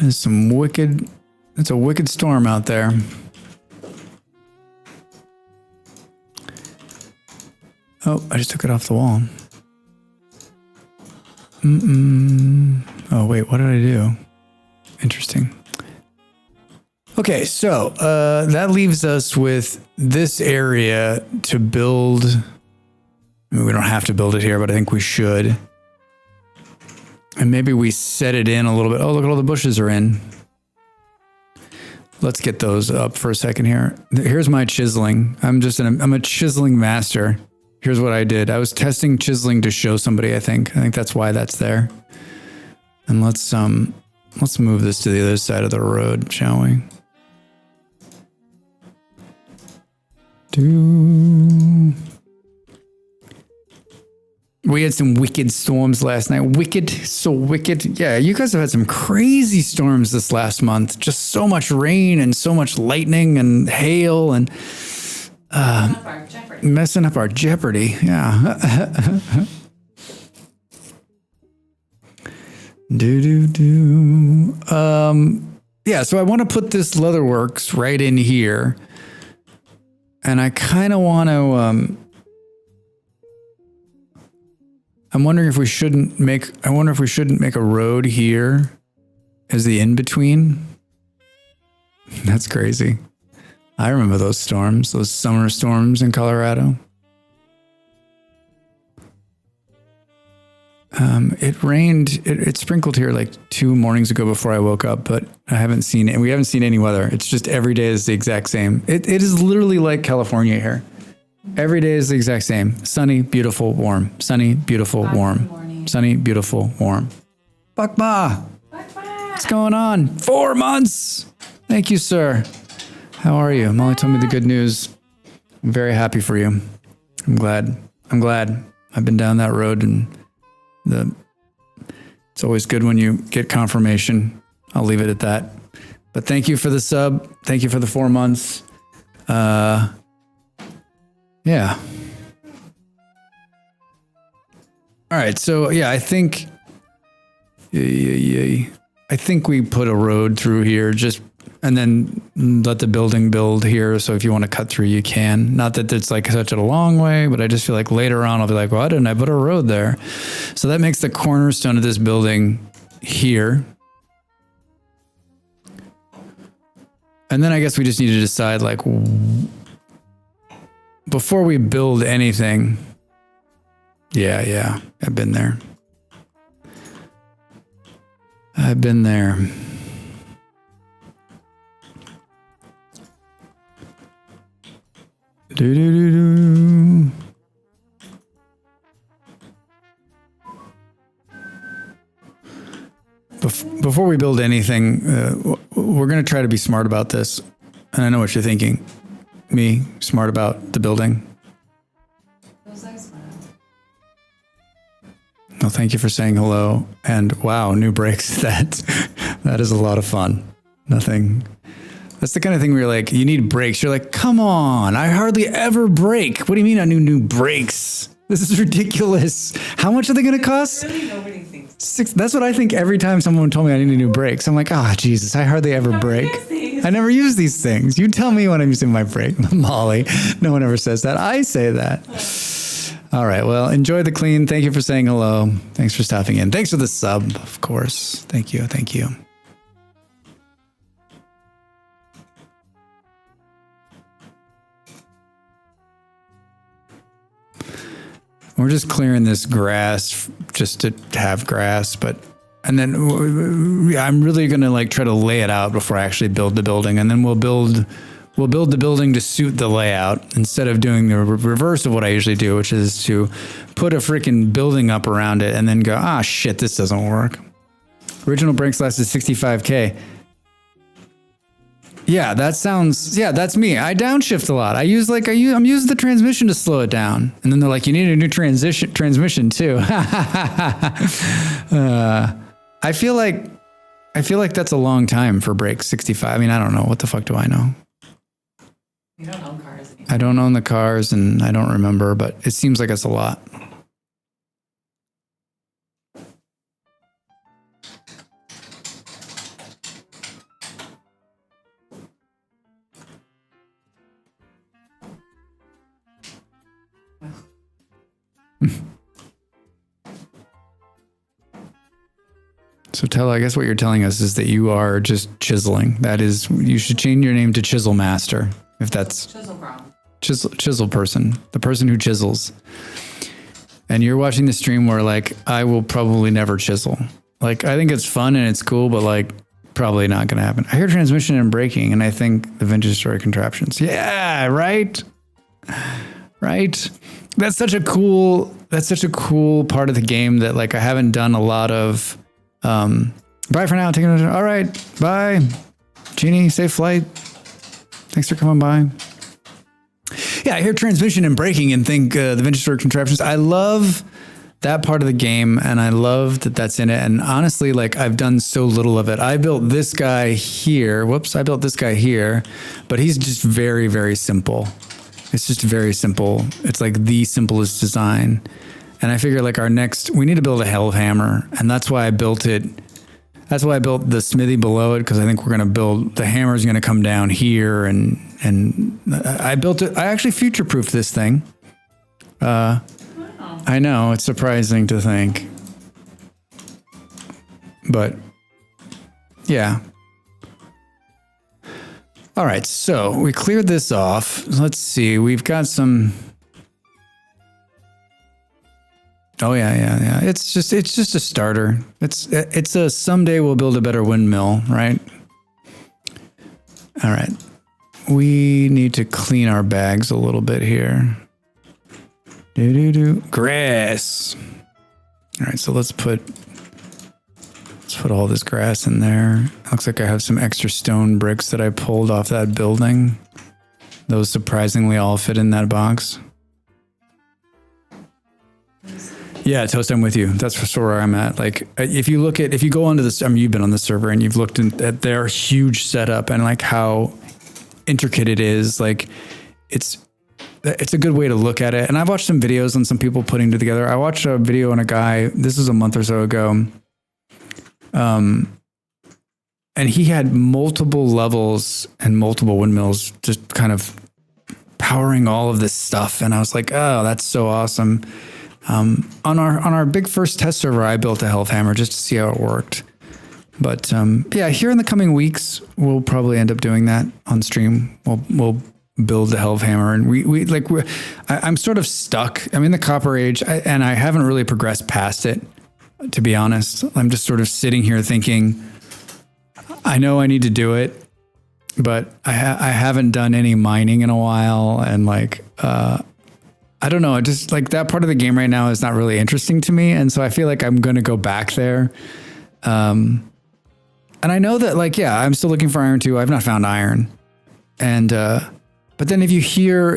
That's a wicked storm out there. Oh, I just took it off the wall. Oh, wait, what did I do? Okay, so that leaves us with this area to build. I mean, we don't have to build it here, but I think we should. And maybe we set it in a little bit. Oh, look at all the bushes are in. Let's get those up for a second here. Here's my chiseling. I'm a chiseling master. Here's what I did. I was testing chiseling to show somebody, I think. I think that's why that's there. And let's move this to the other side of the road, shall we? We had some wicked storms last night. Wicked, so wicked. Yeah, you guys have had some crazy storms this last month. Just so much rain and so much lightning and hail and messing up our Jeopardy. Yeah. Yeah, so I want to put this Leatherworks right in here. And I kind of want to I'm wondering if we shouldn't make a road here as the in-between. That's crazy. I remember those storms, those summer storms in Colorado. It rained, it sprinkled here like 2 mornings ago before I woke up, but I haven't seen it. We haven't seen any weather. It's just every day is the exact same. It is literally like California here. Every day is the exact same. Sunny, beautiful, warm. Sunny, beautiful, warm. Sunny, beautiful, warm. Bakma! What's going on? 4 months! Thank you, sir. How are you? Molly told me the good news. I'm very happy for you. I'm glad. I've been down that road and it's always good when you get confirmation. I'll leave it at that. But thank you for the sub. Thank you for the 4 months. Yeah. All right. So yeah, I think we put a road through here and then let the building build here. So if you want to cut through, you can. Not that it's like such a long way, but I just feel like later on I'll be like, why didn't I put a road there? So that makes the cornerstone of this building here. And then I guess we just need to decide like, before we build anything. Yeah, I've been there. Before we build anything, we're going to try to be smart about this. And I know what you're thinking. Me, smart about the building. Well, thank you for saying hello. And wow, new brakes. That is a lot of fun. Nothing. That's the kind of thing where you're like, you need brakes. You're like, come on, I hardly ever brake. What do you mean I need new brakes? This is ridiculous. How much are they going to cost? Really, nobody thinks. $6. That's what I think every time someone told me I need new brakes. I'm like, Jesus, I hardly ever brake. I never use these things. You tell me when I'm using my brake, Molly. No one ever says that. I say that. All right. Well, enjoy the clean. Thank you for saying hello. Thanks for stopping in. Thanks for the sub, of course. Thank you. We're just clearing this grass just to have grass, and then I'm really going to like try to lay it out before I actually build the building. And then we'll build the building to suit the layout instead of doing the reverse of what I usually do, which is to put a freaking building up around it and then go, shit, this doesn't work. Original brakes lasted 65K. Yeah, that's me. I downshift a lot. I'm using the transmission to slow it down. And then they're like, you need a new transmission too. I feel like that's a long time for brakes, 65. I mean, I don't know. What the fuck do I know? You don't own cars anymore. I don't own the cars and I don't remember, but it seems like it's a lot. So I guess what you're telling us is that you are just chiseling. That is, you should change your name to Chisel Master, if that's Chisel Brown. chisel person, the person who chisels. And you're watching the stream where like, I will probably never chisel. Like, I think it's fun and it's cool, but like, probably not going to happen. I hear transmission and braking, and I think the vintage story contraptions. Yeah, right. Right. That's such a cool part of the game that like I haven't done a lot of. Bye for now. All right. Bye. Jeannie, safe flight. Thanks for coming by. Yeah, I hear transmission and braking and think the vintage story contraptions. I love that part of the game, and I love that that's in it. And honestly, like I've done so little of it. I built this guy here. Whoops, I built this guy here, but he's just very, very simple. It's just very simple. It's like the simplest design. And I figure like we need to build a Hellhammer, and that's why I built it. That's why I built the smithy below it, because I think we're going to build, the hammer's going to come down here, and I built it. I actually future-proofed this thing. I know, it's surprising to think. But yeah. All right, so we cleared this off. Let's see, we've got some. Oh yeah. It's just a starter. It's a someday we'll build a better windmill, right? All right. We need to clean our bags a little bit here. Grass. All right, so let's put all this grass in there. Looks like I have some extra stone bricks that I pulled off that building. Those surprisingly all fit in that box. Yeah, Toast, I'm with you. That's for sure where I'm at. Like, if you go onto this, I mean, you've been on the server and you've looked at their huge setup and like how intricate it is. Like, it's a good way to look at it. And I've watched some videos on some people putting it together. I watched a video on a guy, this was a month or so ago. And he had multiple levels and multiple windmills just kind of powering all of this stuff. And I was like, oh, that's so awesome. On our big first test server, I built a Hellhammer just to see how it worked. But yeah, here in the coming weeks, we'll probably end up doing that on stream. We'll build the Hellhammer, and I'm sort of stuck. I'm in the Copper Age, and I haven't really progressed past it, to be honest. I'm just sort of sitting here thinking, I know I need to do it, but I haven't done any mining in a while, and like, I don't know. I just like that part of the game right now is not really interesting to me. And so I feel like I'm going to go back there. And I know that like, yeah, I'm still looking for iron too. I've not found iron. And, but then if you hear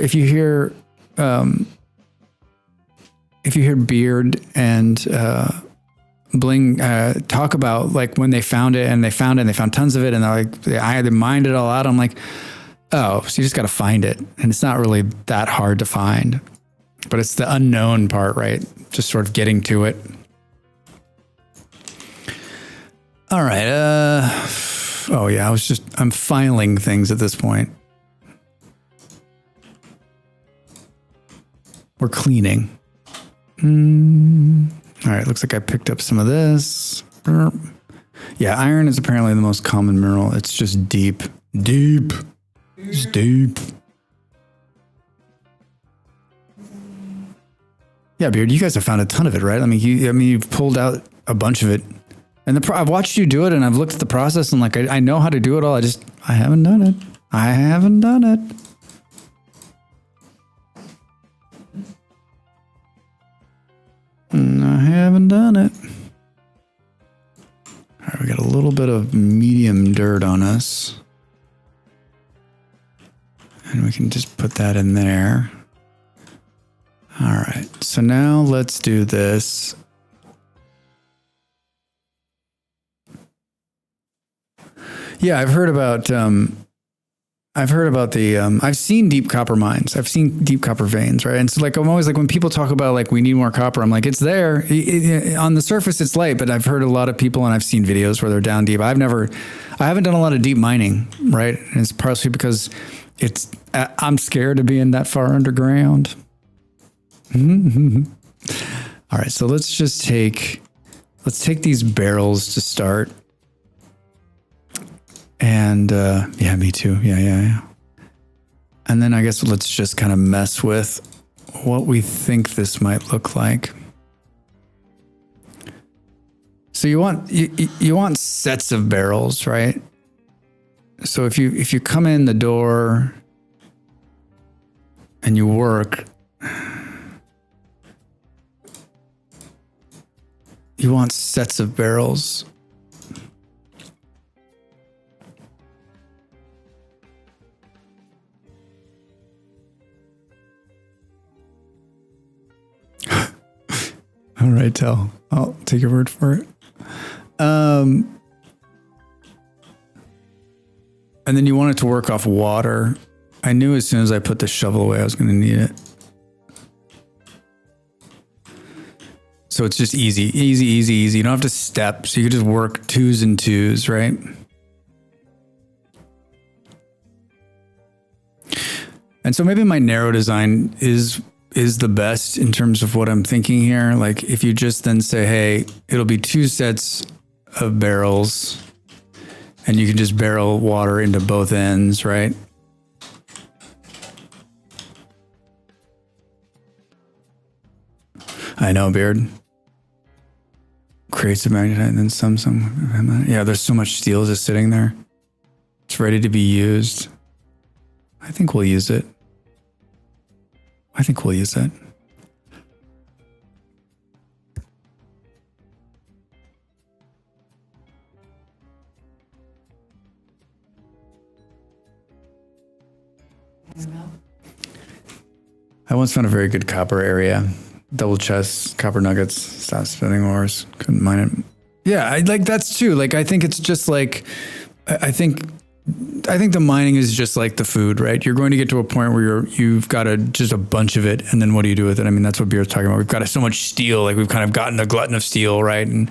Beard and, Bling, talk about like when they found it and they found tons of it and they're like, they mined it all out. I'm like, oh, so you just got to find it. And it's not really that hard to find. But it's the unknown part, right? Just sort of getting to it. All right. Oh yeah, I'm filing things at this point. We're cleaning. All right, looks like I picked up some of this. Yeah, iron is apparently the most common mineral. It's just deep. It's deep. Yeah, Beard, you guys have found a ton of it, right? I mean, you've pulled out a bunch of it, and I've watched you do it, and I've looked at the process, and like I know how to do it all. I haven't done it. I haven't done it. All right, we got a little bit of medium dirt on us, and we can just put that in there. All right, so now let's do this. Yeah, I've heard about I've seen deep copper mines. I've seen deep copper veins, right? And so like, I'm always like, when people talk about like, we need more copper, I'm like, it's there. On the surface, it's light, but I've heard a lot of people and I've seen videos where they're down deep. I haven't done a lot of deep mining, right? And it's partially because I'm scared of being that far underground. All right, so let's just take let's take these barrels to start. And yeah, me too. Yeah. And then I guess let's just kind of mess with what we think this might look like. So you want sets of barrels, right? So if you come in the door and you work, you want sets of barrels. All right, Tel. I'll take your word for it. And then you want it to work off water. I knew as soon as I put the shovel away, I was going to need it. So it's just easy. You don't have to step. So you can just work twos and twos, right? And so maybe my narrow design is the best in terms of what I'm thinking here. Like if you just then say, hey, it'll be 2 sets of barrels and you can just barrel water into both ends, right? I know, Beard. Creates a magnet and then some. Yeah, there's so much steel just sitting there. It's ready to be used. I think we'll use it. I once found a very good copper area. Double chest, copper nuggets, stop spinning ores. Couldn't mine it. Yeah, I like that's true. Like I think it's just like I think the mining is just like the food, right? You're going to get to a point where you've got just a bunch of it, and then what do you do with it? I mean, that's what Beer's talking about. We've got so much steel, like we've kind of gotten a glutton of steel, right? And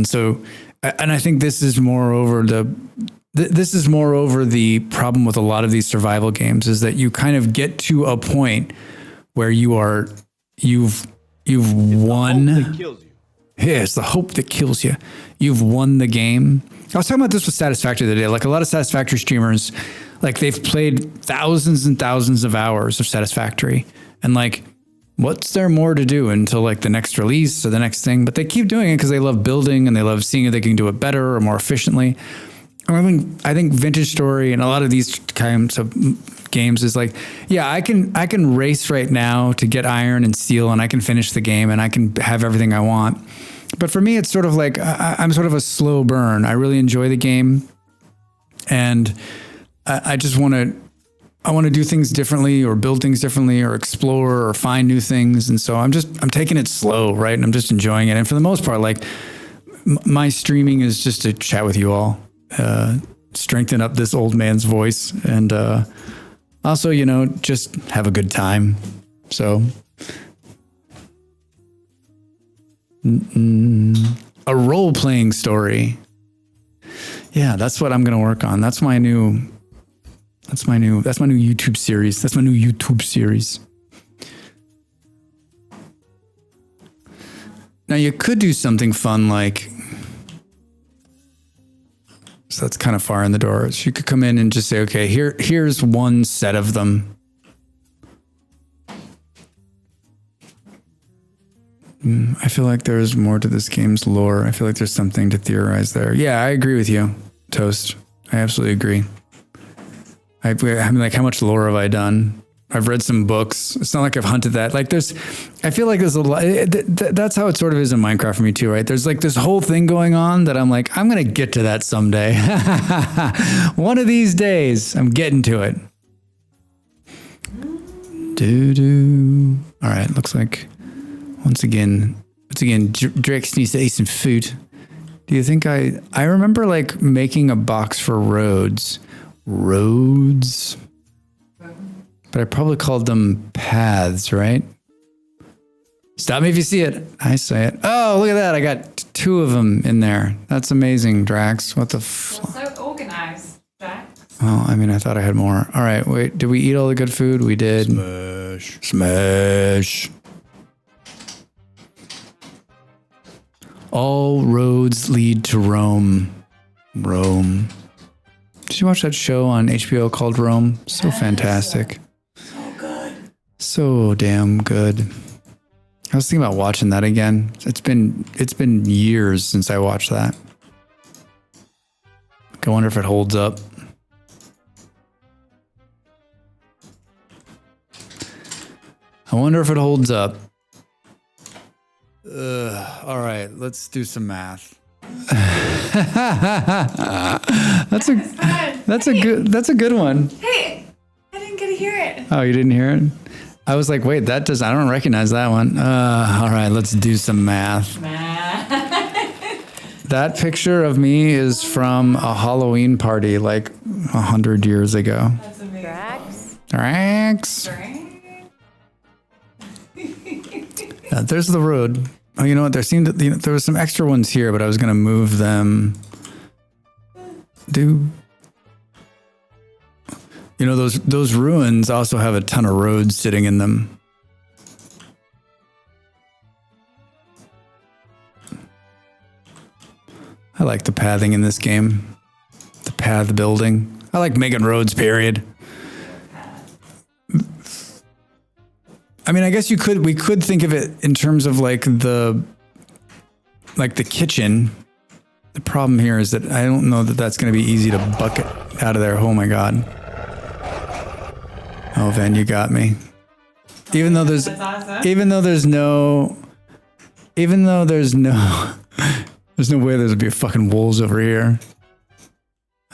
so, and I think this is moreover the problem with a lot of these survival games is that you kind of get to a point where you've won. Yeah, it's the hope that kills you. You've won the game. I was talking about this with Satisfactory the other day. Like a lot of Satisfactory streamers, like they've played thousands and thousands of hours of Satisfactory, and like, what's there more to do until like the next release or the next thing? But they keep doing it because they love building and they love seeing if they can do it better or more efficiently. I think Vintage Story and a lot of these kinds of games is like, yeah, I can race right now to get iron and steel, and I can finish the game and I can have everything I want. But for me, it's sort of like I'm sort of a slow burn. I really enjoy the game, and I just want to do things differently or build things differently or explore or find new things. And so I'm taking it slow, right? And I'm just enjoying it. And for the most part, like my streaming is just to chat with you all. Strengthen up this old man's voice, and also, just have a good time. So, a role-playing story. Yeah, that's what I'm going to work on. That's my new YouTube series. Now you could do something fun like, so that's kind of far in the door. So you could come in and just say, okay, here's one set of them. I feel like there's more to this game's lore. I feel like there's something to theorize there. Yeah, I agree with you, Toast. I absolutely agree. I mean, like, how much lore have I done? I've read some books. It's not like I've hunted that. Like I feel like there's a lot. That's how it sort of is in Minecraft for me too, right? There's like this whole thing going on that I'm like, I'm going to get to that someday. One of these days, I'm getting to it. All right. Looks like once again, Drex needs to eat some food. Do you think I remember like making a box for roads. But I probably called them paths, right? Stop me if you see it. I say it. Oh, look at that. I got 2 of them in there. That's amazing, Drax. What the You're so organized, Drax. Oh, I mean, I thought I had more. All right, wait. Did we eat all the good food? We did. Smash. All roads lead to Rome. Rome. Did you watch that show on HBO called Rome? So fantastic. So good. So damn good. I was thinking about watching that again. It's been years since I watched that. I wonder if it holds up. I wonder if it holds up. All right, let's do some math. That's a good one. Hey, I didn't get to hear it. Oh, you didn't hear it? I was like, wait, I don't recognize that one. All right, let's do some math. That picture of me is from a Halloween party like 100 years ago. That's amazing. Drax. Yeah, there's the road. Oh, you know what? There was some extra ones here, but I was gonna move them. You know, those ruins also have a ton of roads sitting in them. I like the pathing in this game. The path building. I like making roads, period. I mean, I guess we could think of it in terms of like the kitchen. The problem here is that I don't know that that's going to be easy to bucket out of there. Oh my God. Oh, Van, you got me. Even though there's no way there's be fucking wolves over here.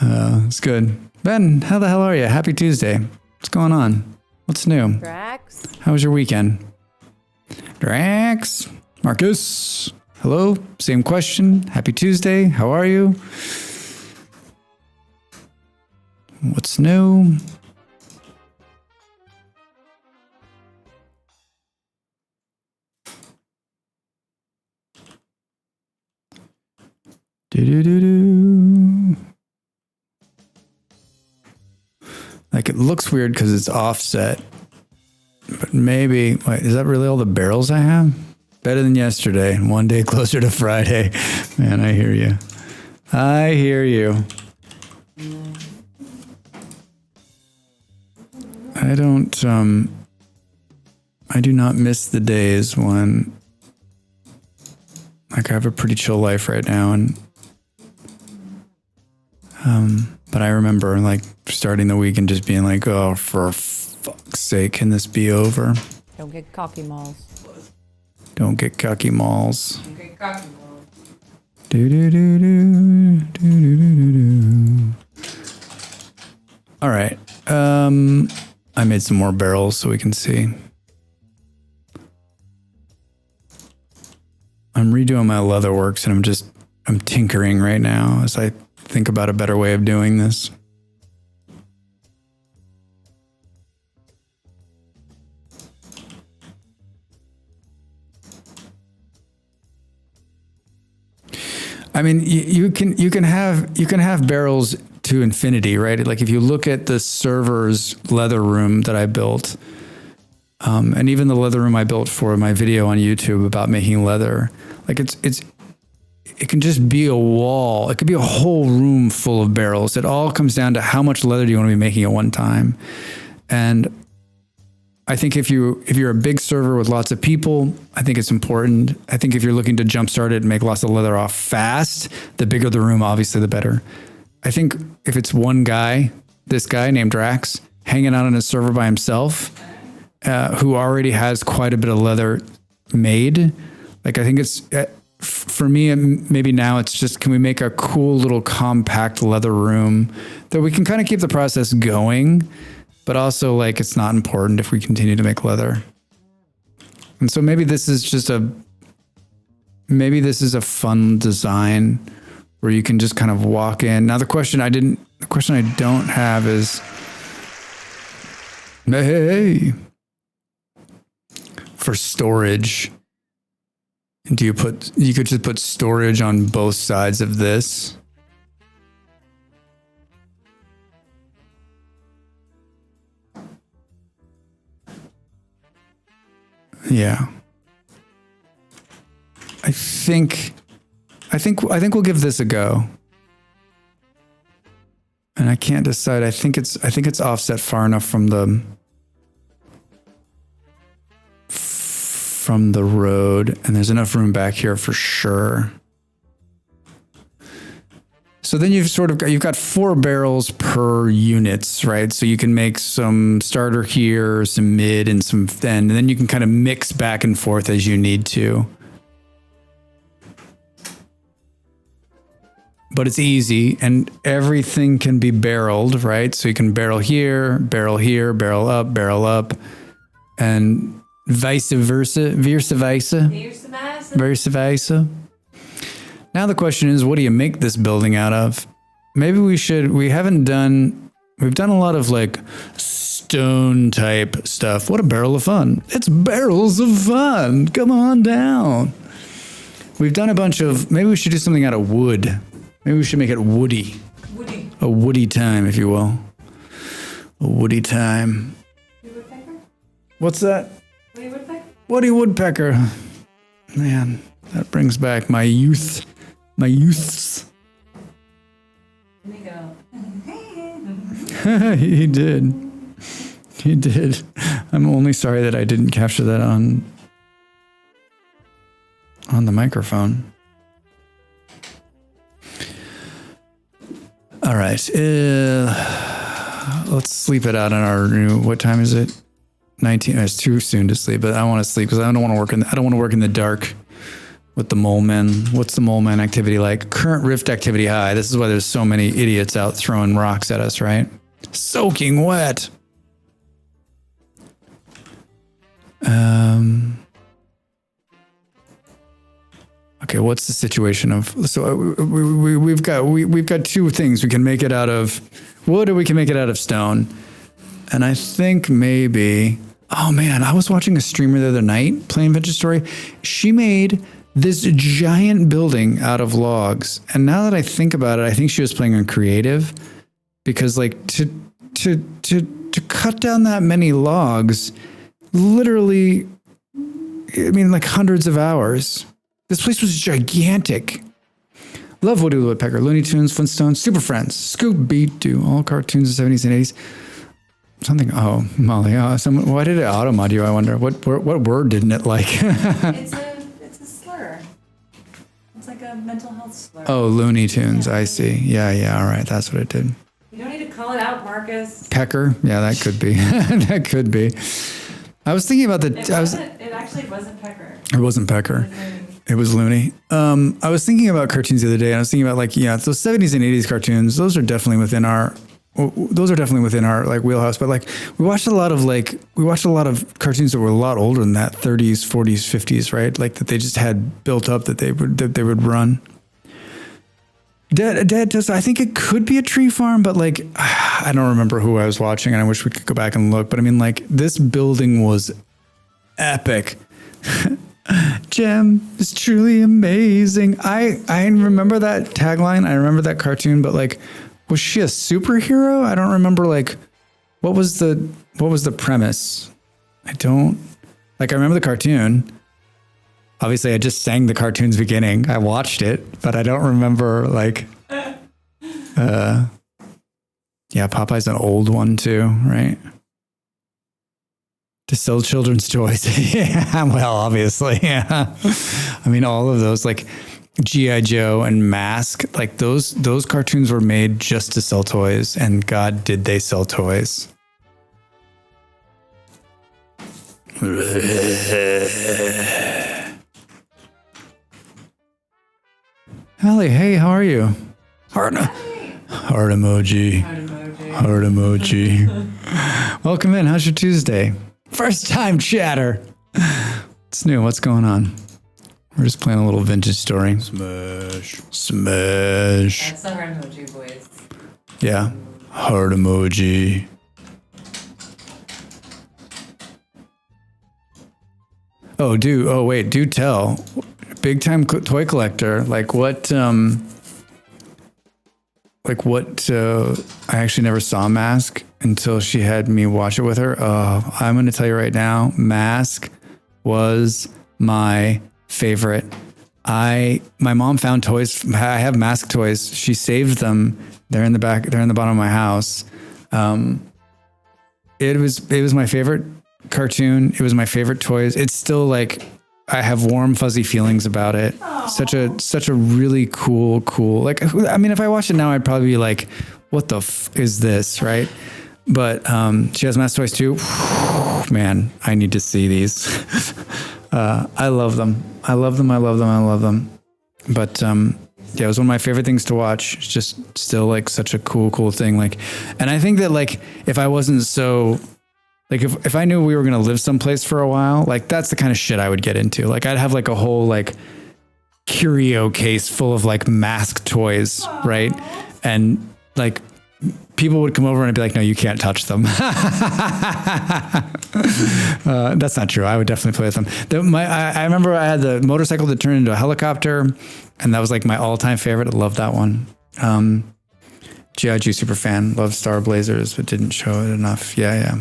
It's good. Ben, how the hell are you? Happy Tuesday. What's going on? What's new? Drax. How was your weekend? Drax. Marcus. Hello. Same question. Happy Tuesday. How are you? What's new? Do-do-do-do. Like it looks weird because it's offset. But maybe, wait, is that really all the barrels I have? Better than yesterday. One day closer to Friday. Man, I hear you. I hear you. I do not miss the days when, like, I have a pretty chill life right now, and but I remember like starting the week and just being like, oh, for fuck's sake, can this be over? Don't get cocky malls. Don't get cocky malls. Okay, cocky mode. Do do do do do do do do. All right. I made some more barrels so we can see. I'm redoing my leather works and I'm tinkering right now as I think about a better way of doing this. I mean, you can have barrels to infinity, right? Like if you look at the server's leather room that I built, and even the leather room I built for my video on YouTube about making leather, like it can just be a wall. It could be a whole room full of barrels. It all comes down to how much leather do you want to be making at one time. And I think if you're a big server with lots of people, I think it's important. I think if you're looking to jumpstart it and make lots of leather off fast, the bigger the room, obviously, the better. I think if it's one guy, this guy named Drax, hanging out on his server by himself, who already has quite a bit of leather made, like I think it's, for me, maybe now it's just, can we make a cool little compact leather room that we can kind of keep the process going, but also like it's not important if we continue to make leather. And so maybe this is a fun design where you can just kind of walk in. Now the question I don't have is, hey, for storage, you could just put storage on both sides of this. Yeah. I think I think we'll give this a go. And I can't decide. I think it's offset far enough from the road, and there's enough room back here for sure. So then you've got 4 barrels per units, right? So you can make some starter here, some mid, and some end, and then you can kind of mix back and forth as you need to. But it's easy, and everything can be barreled, right? So you can barrel here, barrel up, and vice versa. Now the question is, what do you make this building out of? Maybe we've done a lot of like stone type stuff. What a barrel of fun. It's barrels of fun. Come on down. We've done a bunch of, maybe we should do something out of wood. Maybe we should make it woody. A woody time, if you will. A woody time. Woody woodpecker? What's that? Woody woodpecker? Woody woodpecker. Man, that brings back my youth. My youths. There you go. He did. He did. I'm only sorry that I didn't capture that on the microphone. All right. Let's sleep it out on our new, what time is it? 19. It's too soon to sleep, but I want to sleep because I don't want to work in the dark with the mole men. What's the mole man activity like? Current rift activity high. This is why there's so many idiots out throwing rocks at us, right? Soaking wet. Okay, what's the situation of? So we've got 2 things. We can make it out of wood, or we can make it out of stone. And I think maybe. Oh man, I was watching a streamer the other night playing Vintage Story. She made this giant building out of logs. And now that I think about it, I think she was playing on creative, because like to cut down that many logs, literally, I mean, like hundreds of hours. This place was gigantic. Love Woody Woodpecker, Looney Tunes, Flintstones, Super Friends, Scooby-Doo, all cartoons of the 70s and 80s. Something, oh, Molly, why did it auto-mod you, I wonder? What word didn't it like? It's a slur. It's like a mental health slur. Oh, Looney Tunes, I see. Yeah, all right, that's what it did. You don't need to call it out, Marcus. Pecker? Yeah, that could be. That could be. I was thinking about It actually wasn't Pecker. It wasn't Pecker. It was Looney. I was thinking about cartoons the other day, and I was thinking about like, yeah, those 70s and 80s cartoons, those are definitely within our like wheelhouse. But like we watched a lot of cartoons that were a lot older than that, 30s, 40s, 50s, right? Like that they just had built up that they would run. I think it could be a tree farm, but like I don't remember who I was watching, and I wish we could go back and look. But I mean, like this building was epic. Gem is truly amazing. I remember that tagline. I remember that cartoon, but like, was she a superhero? I don't remember. Like, what was the premise? I remember the cartoon. Obviously, I just sang the cartoon's beginning. I watched it, but I don't remember like. Yeah, Popeye's an old one too, right? To sell children's toys. Yeah, well, obviously, yeah. I mean, all of those, like G.I. Joe and Mask, like those cartoons were made just to sell toys, and God, did they sell toys. Allie, hey, how are you? Heart emoji. Heart emoji. Welcome in. How's your Tuesday? First time chatter. It's new. What's going on? We're just playing a little Vintage Story. Smash. That's the heart emoji voice. Yeah. Heart emoji. Oh, do tell. Big time toy collector. I actually never saw Mask until she had me watch it with her. I'm going to tell you right now, Mask was my favorite My mom found toys. I have Mask toys. She saved them. They're in the back. They're in the bottom of my house. It was my favorite cartoon. It was my favorite toys. It's still like, I have warm, fuzzy feelings about it. Aww. Such a really cool. Like, I mean, if I watch it now, I'd probably be like, what the is this, right? But she has Mask toys too. Man, I need to see these. I love them. I love them. But yeah, it was one of my favorite things to watch. It's just still like such a cool thing. Like, and I think that like, if I wasn't so, like if I knew we were going to live someplace for a while, like that's the kind of shit I would get into. Like I'd have like a whole like curio case full of like Mask toys, right? And like people would come over and I'd be like, no, you can't touch them. That's not true. I would definitely play with them. I remember I had the motorcycle that turned into a helicopter, and that was like my all-time favorite. I love that one. G.I. Joe super fan. Love Star Blazers, but didn't show it enough. Yeah.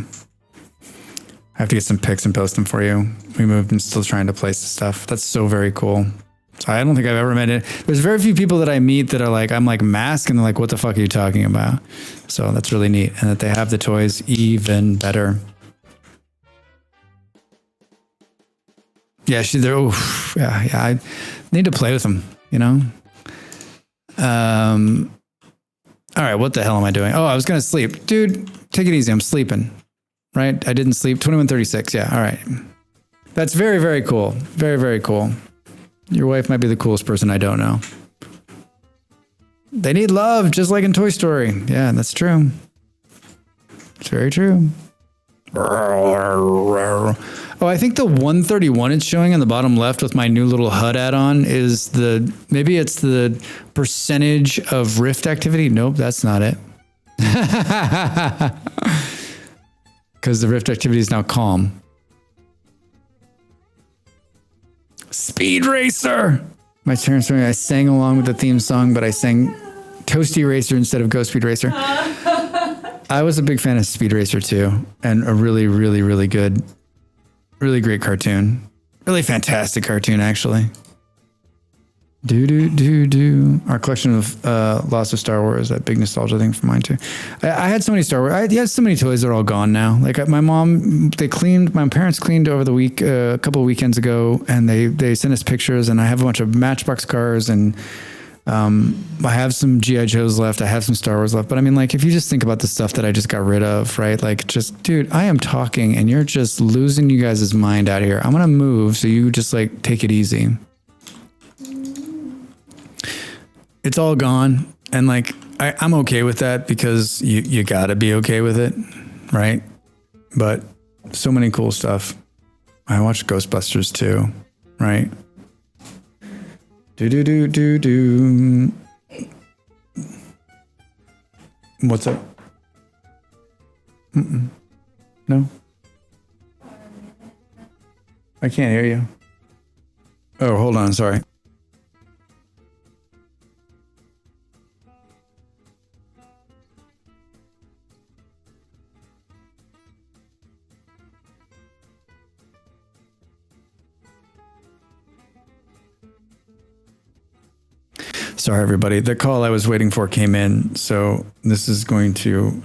I have to get some pics and post them for you. We moved and still trying to place the stuff. That's so very cool. So I don't think I've ever met it. There's very few people that I meet that are like, I'm like Mask, and they're like, what the fuck are you talking about? So that's really neat. And that they have the toys, even better. Yeah, yeah. I need to play with them, you know? All right, what the hell am I doing? Oh, I was going to sleep. Dude, take it easy. I'm sleeping, right? I didn't sleep. 21:36. Yeah, all right. That's very, very cool. Very, very cool. Your wife might be the coolest person I don't know. They need love, just like in Toy Story. Yeah, that's true. It's very true. Oh, I think the 131 it's showing on the bottom left with my new little HUD add-on is maybe it's the percentage of Rift activity. Nope, that's not it. Because the Rift activity is now calm. Speed Racer. My parents told me I sang along with the theme song, but I sang Toasty Racer instead of Go Speed Racer. I was a big fan of Speed Racer too, and a really, really, really good, really great cartoon. Really fantastic cartoon, actually. Our collection of Lost of Star Wars, that big nostalgia thing for mine too. I had so many Star Wars. I had so many toys that are all gone now. Like my parents cleaned over the week, a couple of weekends ago, and they sent us pictures, and I have a bunch of Matchbox cars, and I have some G.I. Joes left. I have some Star Wars left. But I mean, like, if you just think about the stuff that I just got rid of, right? Like, just, dude, I am talking and you're just losing you guys' mind out here. I'm going to move. So you just like take it easy. It's all gone. And like, I'm okay with that because you gotta be okay with it. Right. But so many cool stuff. I watched Ghostbusters too. Right. Do. What's up? No. I can't hear you. Oh, hold on. Sorry. Sorry, everybody. The call I was waiting for came in, so this is going to...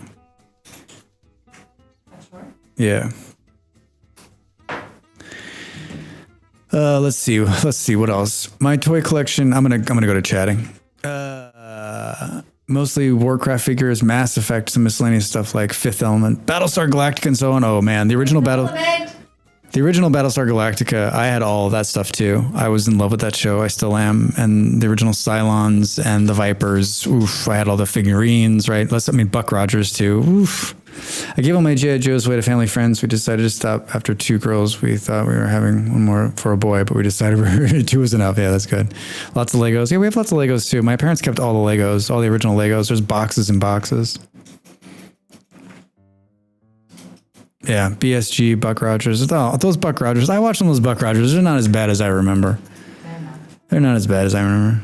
Yeah. Let's see what else. My toy collection. I'm gonna go to chatting. Mostly Warcraft figures, Mass Effect, some miscellaneous stuff like Fifth Element, Battlestar Galactica, and so on. Oh man, the original Battlestar Galactica. I had all of that stuff too. I was in love with that show. I still am. And the original Cylons and the Vipers. Oof. I had all the figurines. Right. Buck Rogers too. Oof. I gave all my G.I. Joes away to family friends. We decided to stop after 2 girls. We thought we were having one more for a boy, but we decided 2 was enough. Yeah, that's good. Lots of Legos. Yeah, we have lots of Legos too. My parents kept all the Legos, all the original Legos. There's boxes and boxes. Yeah, BSG, Buck Rogers. Oh, those Buck Rogers. I watched those Buck Rogers. They're not as bad as I remember. They're not as bad as I remember.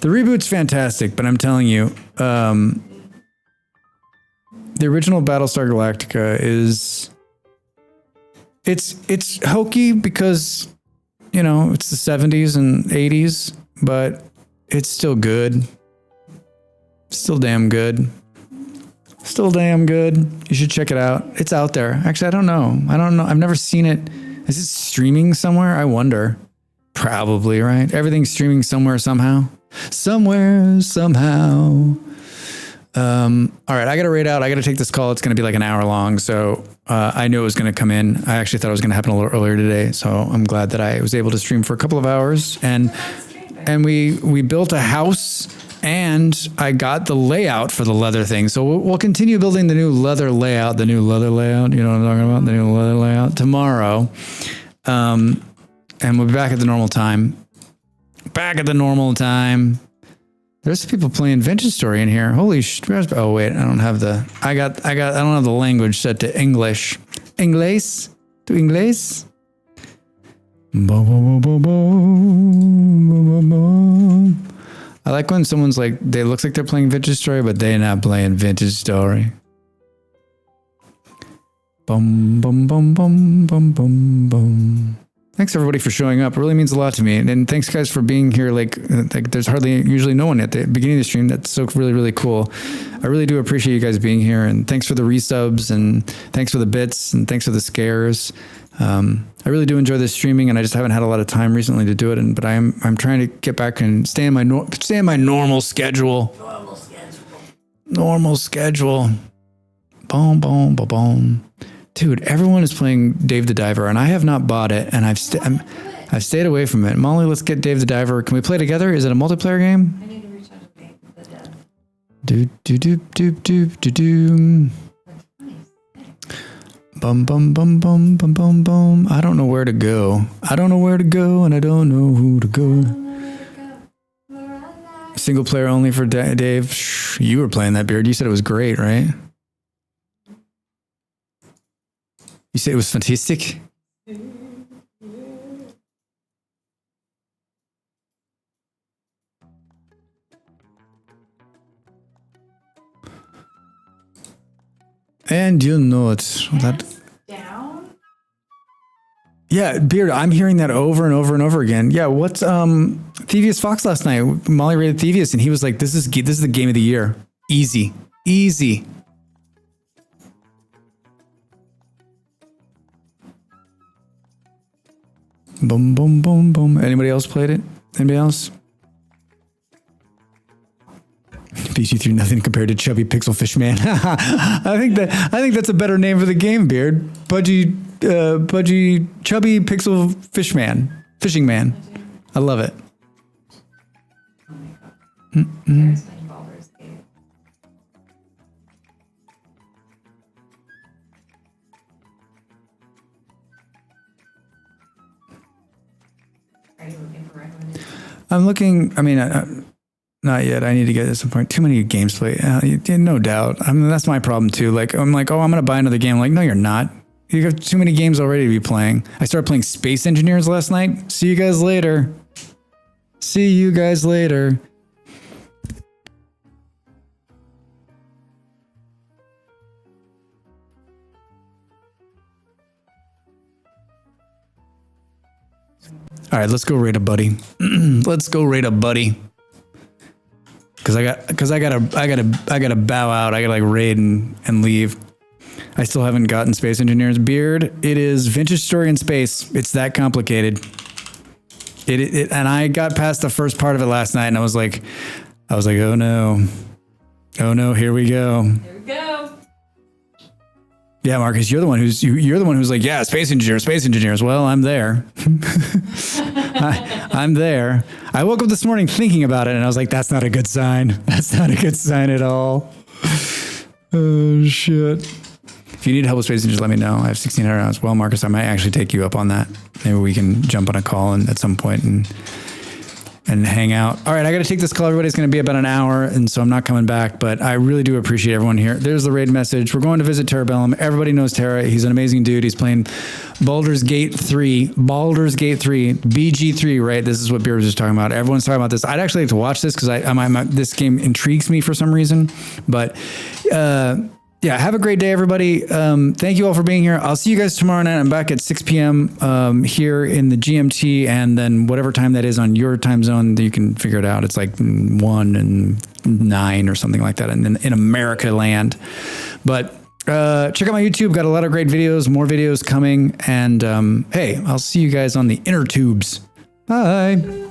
The reboot's fantastic, but I'm telling you, the original Battlestar Galactica is it's hokey because you know, it's the 70s and 80s, but it's still good. Still damn good. Still damn good. You should check it out. It's out there. Actually, I don't know. I've never seen it. Is it streaming somewhere? I wonder. Probably, right? Everything's streaming somewhere, somehow. Somewhere, somehow. All right, I got to rate out. I got to take this call. It's going to be like an hour long. So I knew it was going to come in. I actually thought it was going to happen a little earlier today. So I'm glad that I was able to stream for a couple of hours. And we built a house, and I got the layout for the leather thing. So we'll continue building the new leather layout. The new leather layout. You know what I'm talking about? The new leather layout tomorrow. And we'll be back at the normal time. Back at the normal time. There's people playing Vintage Story in here. Holy shit. Oh wait, I don't have the I don't have the language set to English. Inglés? To Inglés? I like when someone's like, they looks like they're playing Vintage Story, but they're not playing Vintage Story. Bum bum bum bum bum bum bum. Thanks everybody for showing up. It really means a lot to me. And thanks guys for being here. Like there's hardly usually no one at the beginning of the stream. That's so really, really cool. I really do appreciate you guys being here, and thanks for the resubs, and thanks for the bits, and thanks for the scares. I really do enjoy this streaming, and I just haven't had a lot of time recently to do it. But I'm trying to get back and stay in my normal schedule. Normal schedule. Boom, boom, boom, boom. Dude, everyone is playing Dave the Diver, and I have not bought it, and I've stayed away from it. Molly, let's get Dave the Diver. Can we play together? Is it a multiplayer game? I need to reach out to the dead. Do. Bum bum bum bum bum bum bum. I don't know where to go. I don't know where to go, and I don't know who to go. Single player only for Dave. Shh, you were playing that, Beard. You said it was great, right? You said it was fantastic? And you know it. That Down? Yeah, Beard, I'm hearing that over and over and over again. Yeah, what's Thievius Fox last night? Molly rated Thievius, and he was like, this is the game of the year. Easy. Easy. Boom, boom, boom, boom. Anybody else played it? Anybody else? BG3 nothing compared to Chubby Pixel Fishman. I think that's a better name for the game, Beard. Budgie Chubby Pixel Fishing Man. I love it. Oh my god. There's my Baldur's Gate. Are you looking for recommendations? I'm looking. I mean, not yet. I need to get to some point. Too many games to play. No doubt. I mean, that's my problem too. Like, I'm like, oh, I'm going to buy another game. I'm like, no, you're not. You have too many games already to be playing. I started playing Space Engineers last night. See you guys later. See you guys later. All right, let's go raid a buddy. Let's go raid a buddy. Cause I gotta bow out. I gotta like raid and leave. I still haven't gotten Space Engineers. Beard, it is Vintage Story in space. It's that complicated. And I got past the first part of it last night, and I was like, oh no, here we go. Here we go. Yeah, Marcus, you're the one who's like, yeah, Space Engineers. Well, I'm there. I'm there. I woke up this morning thinking about it, and I was like, that's not a good sign. That's not a good sign at all. Oh, shit. If you need help with Space Engineers, let me know. I have 1,600 rounds. Well, Marcus, I might actually take you up on that. Maybe we can jump on a call at some point and hang out. All right, I got to take this call. Everybody's going to be about an hour, and so I'm not coming back, but I really do appreciate everyone here. There's the raid message. We're going to visit Terrabellum. Everybody knows Terra. He's an amazing dude. He's playing Baldur's Gate 3, BG3, right? This is what Beer was just talking about. Everyone's talking about this. I'd actually like to watch this because this game intrigues me for some reason, but yeah, have a great day, everybody. Thank you all for being here. I'll see you guys tomorrow night. I'm back at 6 p.m. Here in the GMT, and then whatever time that is on your time zone, you can figure it out. It's like 1 and 9 or something like that in America land. But check out my YouTube. Got a lot of great videos, more videos coming. And hey, I'll see you guys on the inner tubes. Bye.